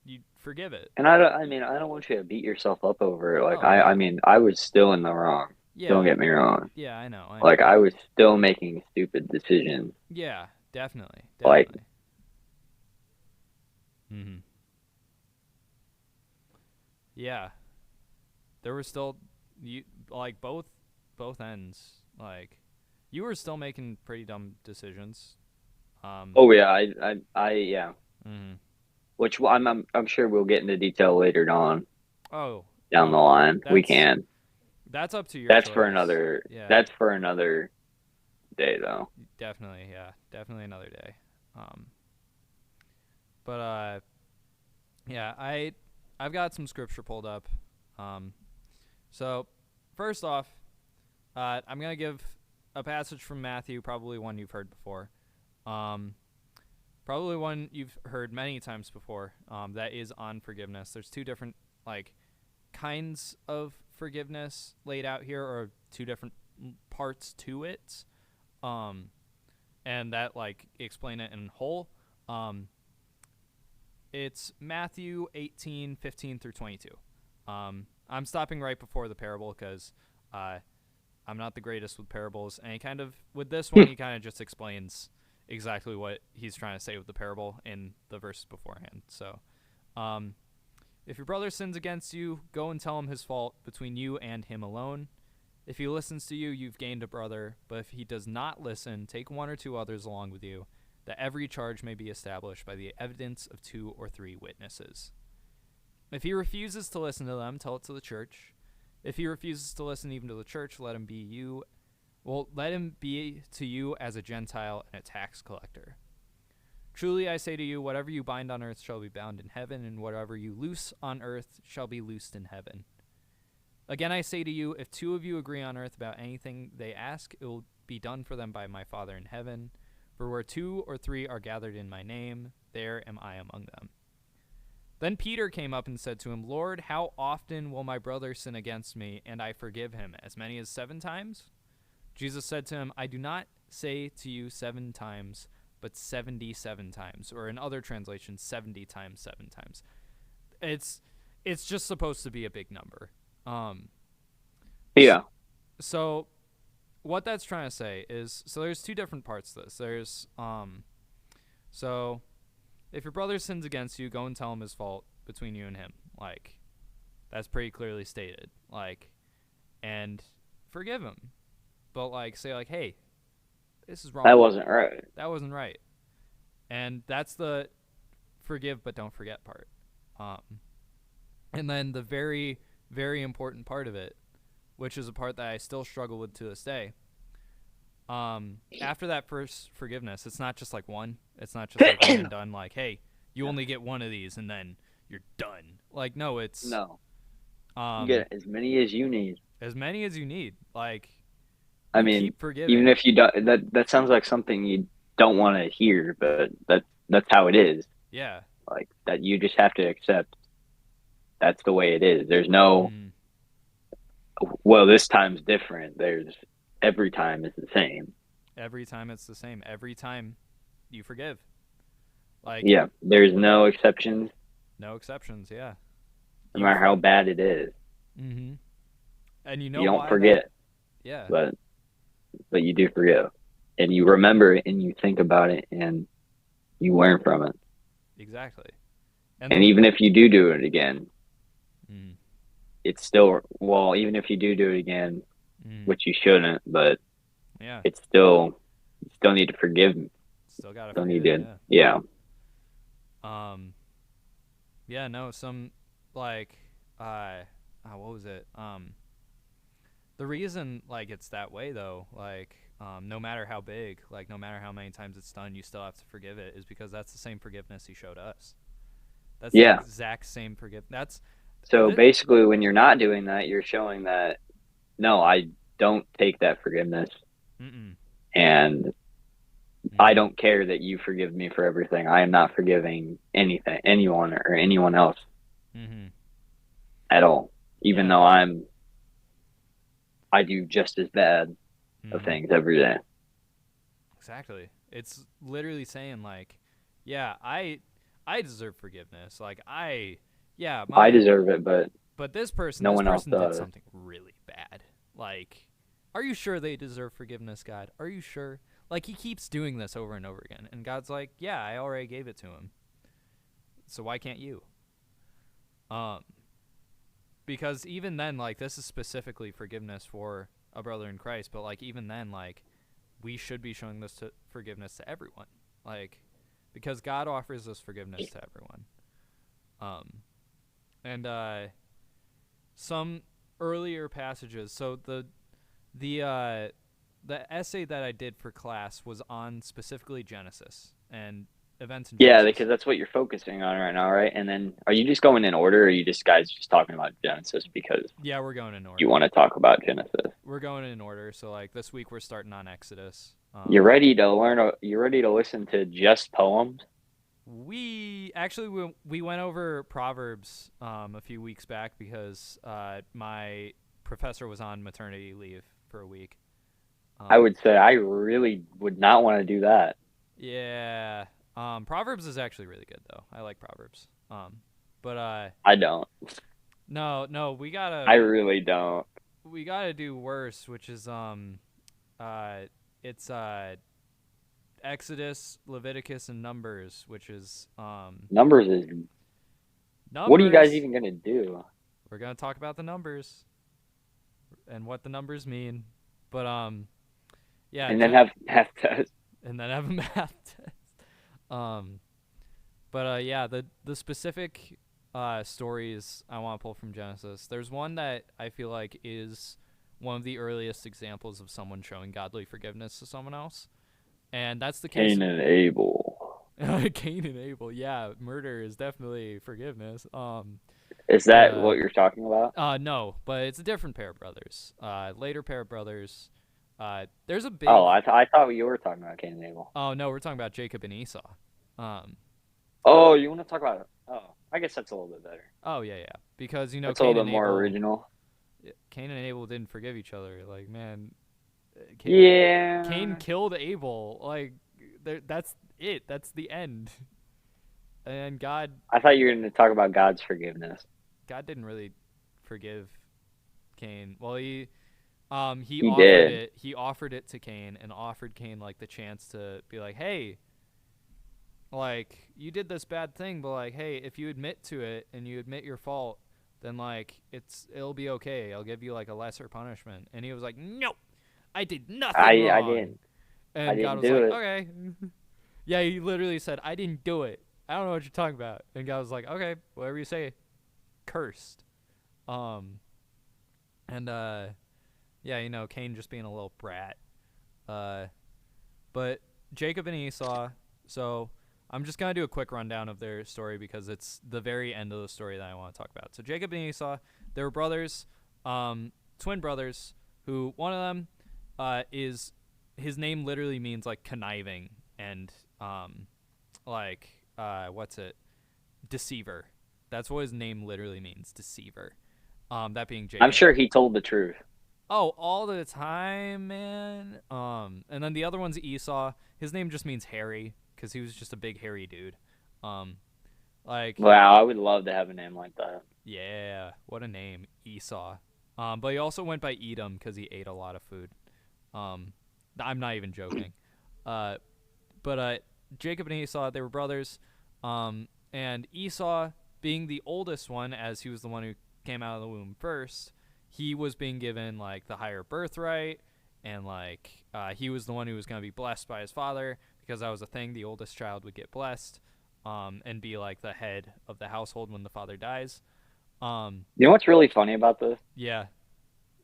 you forgive it. And I don't want you to beat yourself up over it. Like Oh, yeah. I mean, I was still in the wrong. Yeah. Don't get me wrong. Yeah, I know. Like I was still making stupid decisions. Yeah, definitely. Like- Mm-hmm. Yeah. There were still like both ends. Like you were still making pretty dumb decisions. Oh yeah, I yeah. Mm-hmm. Which I'm sure we'll get into detail later on Oh, down the line. We that's- can. that's up to your That's choice. for another. Yeah. That's for another day, though. Definitely, yeah. Definitely another day. But yeah, I've got some scripture pulled up. So first off, I'm going to give a passage from Matthew, probably one you've heard before. Probably one you've heard many times before. That is on forgiveness. There's two different like kinds of forgiveness laid out here, or two different parts to it. And that like explain it in whole. It's Matthew 18:15 through 22. I'm stopping right before the parable because I'm not the greatest with parables, and with this one he kind of just explains exactly what he's trying to say with the parable in the verses beforehand. So, if your brother sins against you, go and tell him his fault between you and him alone. If he listens to you, you've gained a brother. But if he does not listen, take one or two others along with you, that every charge may be established by the evidence of 2 or 3 witnesses. If he refuses to listen to them, tell it to the church. If he refuses to listen even to the church, let him be to you as a Gentile and a tax collector. Truly I say to you, whatever you bind on earth shall be bound in heaven, and whatever you loose on earth shall be loosed in heaven. Again I say to you, if 2 of you agree on earth about anything they ask, it will be done for them by my Father in heaven. For where 2 or 3 are gathered in my name, there am I among them. Then Peter came up and said to him, Lord, how often will my brother sin against me, and I forgive him? As many as 7 times? Jesus said to him, I do not say to you 7 times, but 77 times. Or in other translations, 70 times 7 times. It's just supposed to be a big number. Yeah. So what that's trying to say is, so there's 2 different parts to this. There's, so if your brother sins against you, go and tell him his fault between you and him. Like, that's pretty clearly stated. Like, and forgive him. But, like, say, like, hey, this is wrong. That wasn't right. That wasn't right. And that's the forgive but don't forget part. And then the very, very important part of it, which is a part that I still struggle with to this day. After that first forgiveness, it's not just like one. It's not just like one and done. Like, hey, you only get one of these, and then you're done. Like, no, it's No. You get as many as you need. as many as you need. Like, I you mean, keep forgiving. even if you don't, that sounds like something you don't want to hear, but that's how it is. Yeah. Like that, you just have to accept. That's the way it is. There's no. Well, this time's different. There's every time is the same. Every time it's the same. Every time you forgive. Like, Yeah, there's no exceptions, no exceptions. Yeah. no matter how bad it is. Mm-hmm. And you know You don't why forget, that- yeah. but you do forgive, and you remember it, and you think about it, and you learn from it. Exactly. And even if you do it again, mm, it's still, well, even if you do it again, mm, which you shouldn't, but yeah, it's still, you still need to forgive, still gotta still forgive need it. to, yeah. Yeah. Yeah. No. Some like what was it? The reason like it's that way though, like no matter how big, like no matter how many times it's done, you still have to forgive it, is because that's the same forgiveness he showed us. That's the Yeah. exact same forgiveness. That's So th- basically, when you're not doing that, you're showing that, no, I don't take that forgiveness. mm-mm, And I mm-hmm, don't care that you forgive me for everything. I am not forgiving anything, anyone, or anyone else mm-hmm. at all, even Yeah. though I do just as bad of Mm-hmm. things every day. Exactly. It's literally saying like, yeah, I deserve forgiveness. Like yeah, I my deserve it, but but no this one else person did does. something really bad. Like, are you sure they deserve forgiveness, God? Are you sure? Like he keeps doing this over and over again, and God's like, yeah, I already gave it to him. So why can't you? Um, because even then, like this is specifically forgiveness for a brother in Christ, but like even then, like we should be showing this forgiveness to everyone, like because God offers this forgiveness to everyone. Um, and some earlier passages. So the uh, the essay that I did for class was on specifically Genesis and events in Yeah, Genesis. because that's what you're focusing on right now, right? And then are you just going in order, or are you just guys just talking about Genesis because Yeah, we're going in you order. want to talk about Genesis? We're going in order. So like this week we're starting on Exodus. You're ready to learn, you're ready to listen to just poems? We actually we went over Proverbs a few weeks back because my professor was on maternity leave for a week. I Um, would say I really would not want to do that. yeah, Proverbs is actually really good though. I like Proverbs. But I don't. no, I really don't. we gotta do worse, which is uh it's Exodus, Leviticus, and Numbers, which is Numbers is, what are you guys numbers. even gonna do? We're gonna talk about the numbers and what the numbers mean. But yeah, And then have tests. and then have a math test. Um, but yeah, the specific stories I want to pull from Genesis. There's one that I feel like is one of the earliest examples of someone showing godly forgiveness to someone else, and that's the case Cain of and Abel. Cain and Abel. Yeah, murder is definitely forgiveness. Is But that what you're talking about? no, but it's a different pair of brothers. Later pair of brothers. There's a Oh, big. I thought you were talking about Cain and Abel. Oh no, we're talking about Jacob and Esau. Um. Oh, you want to talk about it? Oh, I guess that's a little bit better. Oh yeah, yeah. Because That's a Cain little and bit more Abel. original. Cain and Abel didn't forgive each other. Like man, Cain Yeah. killed Abel. Like that's it. That's the end. And I thought you were going to talk about God's forgiveness. God didn't really forgive Cain. Well, he He offered did. it. He offered it to Cain and offered Cain like the chance to be like, hey, like you did this bad thing, but like, hey, if you admit to it and you admit your fault, then like it'll be okay. I'll give you like a lesser punishment. And he was like, no, I did nothing I wrong. didn't. I And God didn't was do like, it. okay. Yeah, he literally said, I didn't do it. I don't know what you're talking about. And God was like, okay, whatever you say. Cursed. Um, and yeah, Cain just being a little brat. Uh, but Jacob and Esau. So I'm just gonna do a quick rundown of their story because it's the very end of the story that I want to talk about. So Jacob and Esau, they were brothers, twin brothers. Who one of them is his name literally means like conniving and like what's it, deceiver. That's what his name literally means, deceiver. That being I'm Jacob. sure he told the truth. Oh, all the time, man. And then the other one's Esau. His name just means hairy because he was just a big hairy dude. Um, like Wow, I would love to have a name like that. yeah, what a name, Esau. But he also went by Edom because he ate a lot of food. Um, I'm not even joking. But Jacob and Esau, they were brothers. And Esau, being the oldest one, as he was the one who came out of the womb first, he was being given like the higher birthright, and like he was the one who was going to be blessed by his father, because that was a thing. The oldest child would get blessed, and be like the head of the household when the father dies. You know what's really funny about this? Yeah.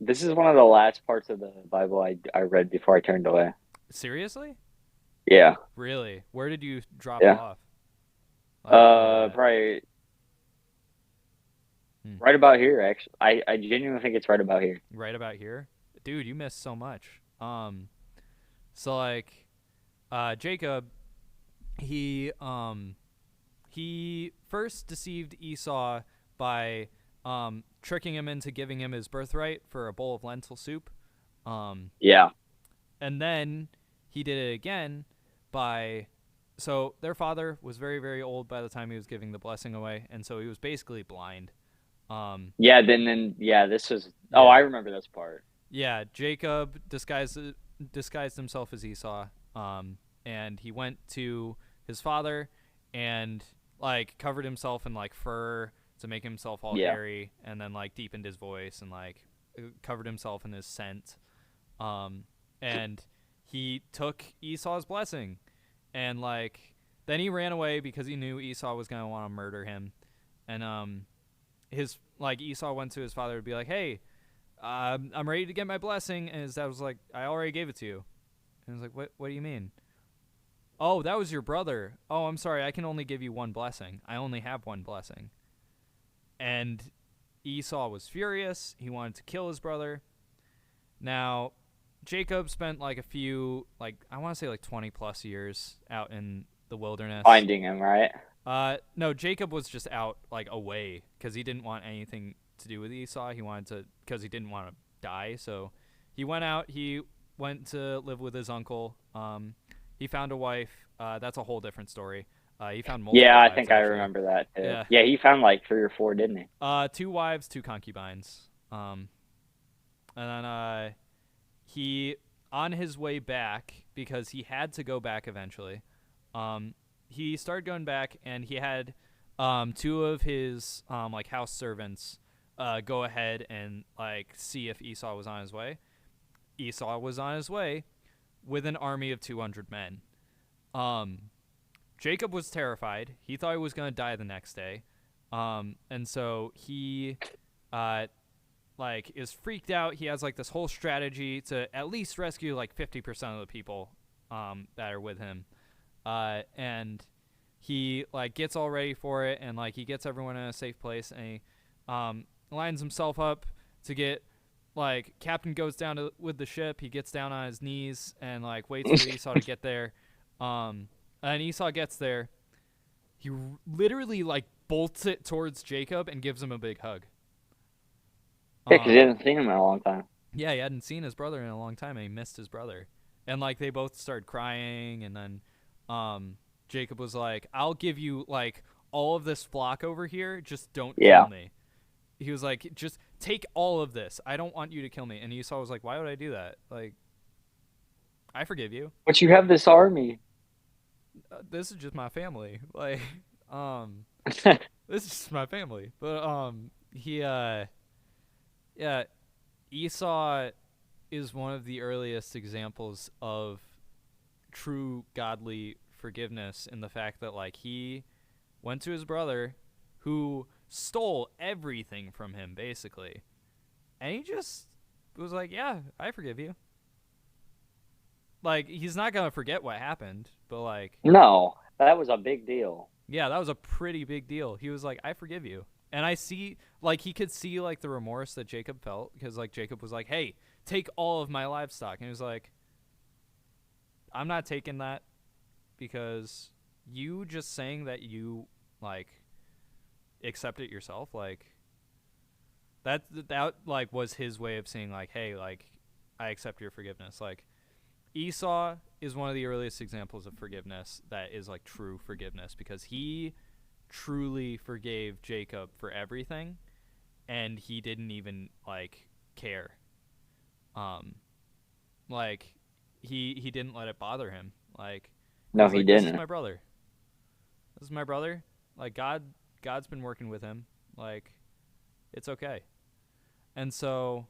This is one of the last parts of the Bible I read before I turned away. Seriously? Yeah. Really? Where did you drop Yeah. off? Like, Probably right about here, actually. I genuinely think it's right about here. right about here? Dude, you missed so much. So like Jacob, he first deceived Esau by tricking him into giving him his birthright for a bowl of lentil soup. Yeah. And then he did it again by, so their father was very, very old by the time he was giving the blessing away, and so he was basically blind. Yeah, this was Yeah. I remember this part. Yeah, Jacob disguised himself as Esau, and he went to his father and like covered himself in like fur to make himself all Yeah. hairy, and then like deepened his voice and like covered himself in his scent. And he took Esau's blessing, and like then he ran away because he knew Esau was gonna want to murder him, and his like Esau went to his father to be like, hey, I'm ready to get my blessing, and his dad was like, I already gave it to you. And he was like, what do you mean? Oh, that was your brother. Oh, I'm sorry, I can only give you one blessing. I only have one blessing. And Esau was furious. He wanted to kill his brother. Now, Jacob spent like a few, like I want to say like 20 plus years out in the wilderness. Finding him, right? No, Jacob was just out like away because he didn't want anything to do with Esau. He wanted to, because he didn't want to die. So he went out. He went to live with his uncle. He found a wife. That's a whole different story. He found multiple Yeah, I wives, think I actually. remember that too. Yeah. He found like 3 or 4, didn't he? 2 wives, 2 concubines. And then he, on his way back, because he had to go back eventually, he started going back, and he had 2 of his like house servants go ahead and like see if Esau was on his way. Esau was on his way with an army of 200 men. Jacob was terrified. He thought he was going to die the next day. And so he like is freaked out. He has like this whole strategy to at least rescue like 50% of the people that are with him. And he like gets all ready for it, and like he gets everyone in a safe place, and he lines himself up to get, like, captain goes down with the ship. He gets down on his knees and like waits for Esau to get there. And Esau gets there. He literally like bolts it towards Jacob and gives him a big hug. Yeah, because he hadn't seen him in a long time. Yeah, he hadn't seen his brother in a long time, and he missed his brother. And like they both started crying, and then Jacob was like, I'll give you like all of this flock over here, just don't kill me. He was like, just take all of this. I don't want you to kill me. And Esau was like, why would I do that? Like, I forgive you. But you have this army. This is just my family. Like, this is just my family. But yeah, Esau is one of the earliest examples of true godly forgiveness, in the fact that like he went to his brother who stole everything from him basically, and he just was like, yeah, I forgive you. Like, he's not gonna forget what happened, but like, No, that was a big deal. yeah, that was a pretty big deal. He was like, I forgive you. And I see, like, he could see like the remorse that Jacob felt, because like Jacob was like, hey, take all of my livestock, and he was like, I'm not taking that, because you just saying that you like accept it yourself, like that like was his way of saying like, hey, like, I accept your forgiveness. Like, Esau is one of the earliest examples of forgiveness that is like true forgiveness, because he truly forgave Jacob for everything, and he didn't even like care. Like he didn't let it bother him. Like, No, was he like, didn't. This is my brother. This is my brother. Like God's been working with him. Like, it's okay. And so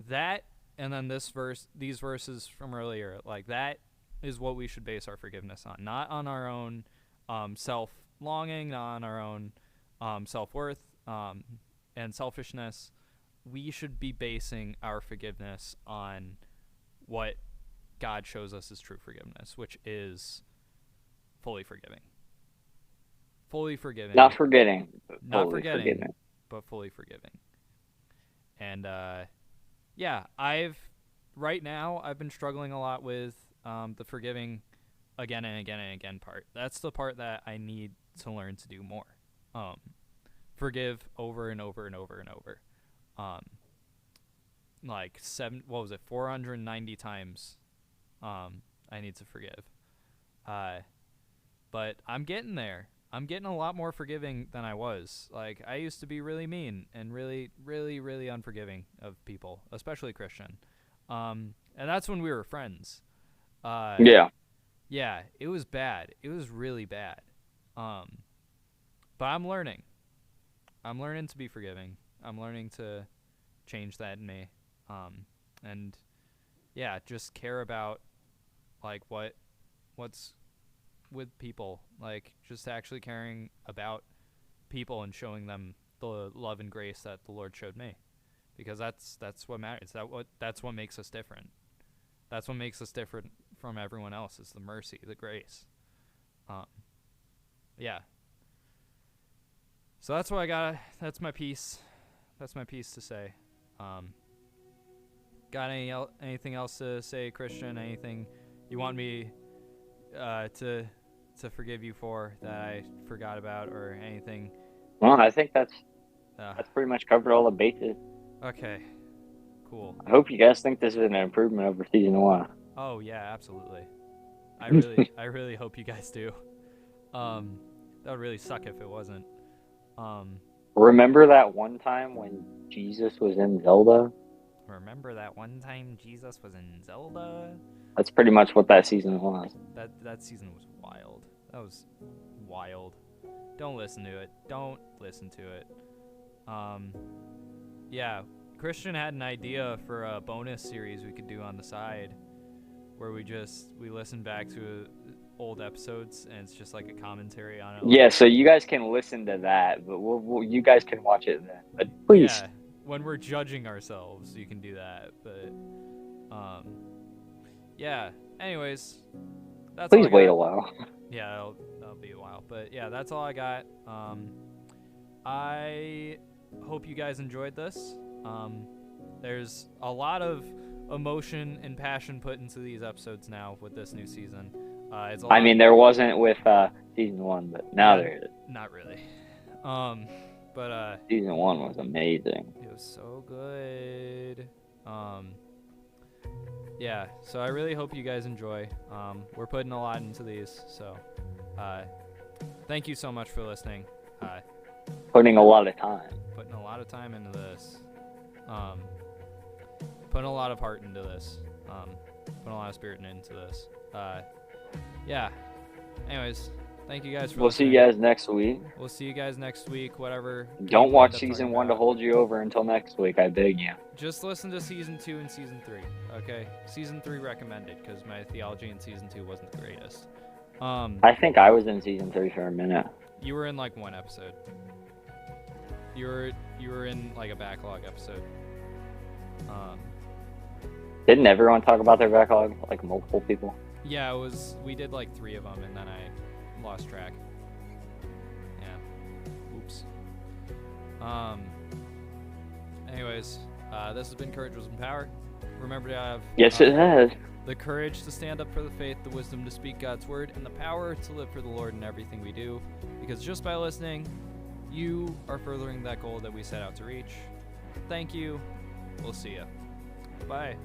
that, and then these verses from earlier, like that is what we should base our forgiveness on, not on our own self-longing, not on our own self-worth and selfishness. We should be basing our forgiveness on what God shows us is true forgiveness, which is fully forgiving. Fully forgiving. Not forgetting. But Not fully forgetting, forgiving. but fully forgiving. And yeah, I've been struggling a lot with the forgiving again and again and again part. That's the part that I need to learn to do more. Forgive over and over and over and over. Like 490 times I need to forgive. But I'm getting there. I'm getting a lot more forgiving than I was. Like, I used to be really mean and really, really, really unforgiving of people, especially Christian. And that's when we were friends. Yeah. Yeah, it was bad. It was really bad. But I'm learning. I'm learning to be forgiving. I'm learning to change that in me. And yeah, just care about like what's with people, like just actually caring about people and showing them the love and grace that the Lord showed me, because that's what matters. That's what makes us different. That's what makes us different from everyone else, is the mercy, the grace. Yeah. So that's what I got. That's my piece. That's my piece to say. Got anything else to say, Christian? Anything you want me to forgive you for that I forgot about, or anything? Well, I think that's pretty much covered all the bases. Okay. Cool. I hope you guys think this is an improvement over season 1. Oh yeah, absolutely. I really hope you guys do. That would really suck if it wasn't. Remember that one time when Jesus was in Zelda? Remember that one time Jesus was in Zelda? That's pretty much what that season was. That season was wild. That was wild. Don't listen to it. Don't listen to it. Yeah, Christian had an idea for a bonus series we could do on the side, where we listen back to old episodes and it's just like a commentary on it. Yeah, so you guys can listen to that, but you guys can watch it then. But please. Yeah, when we're judging ourselves, you can do that. But yeah. Anyways, that's all I Please wait got. a while. Yeah, that'll be a while. But yeah, that's all I got. I hope you guys enjoyed this. There's a lot of emotion and passion put into these episodes now with this new season. It's a lot. I mean, there wasn't with season 1, but now there is. Not really. But Season 1 was amazing. it was so good. Yeah, so I really hope you guys enjoy. We're putting a lot into these, so thank you so much for listening. Putting a lot of time. Putting a lot of time into this. Putting a lot of heart into this. Putting a lot of spirit into this. Yeah. Anyways, thank you guys for We'll see listening. you guys next week. We'll see you guys next week, whatever. Don't we watch end up season talking 1 to about. hold you over until next week, I beg you. Just listen to season 2 and season 3, okay? Season 3 recommended, because my theology in season 2 wasn't the greatest. I think I was in season 3 for a minute. You were in like one episode. You were in like a backlog episode. Didn't everyone talk about their backlog? Like multiple people? Yeah, we did like 3 of them, and then I lost track. Yeah. Oops. Anyways, this has been Courage, Wisdom, Power. Remember to have Yes, it has. the courage to stand up for the faith, the wisdom to speak God's word, and the power to live for the Lord in everything we do. Because just by listening, you are furthering that goal that we set out to reach. Thank you. We'll see ya. Bye.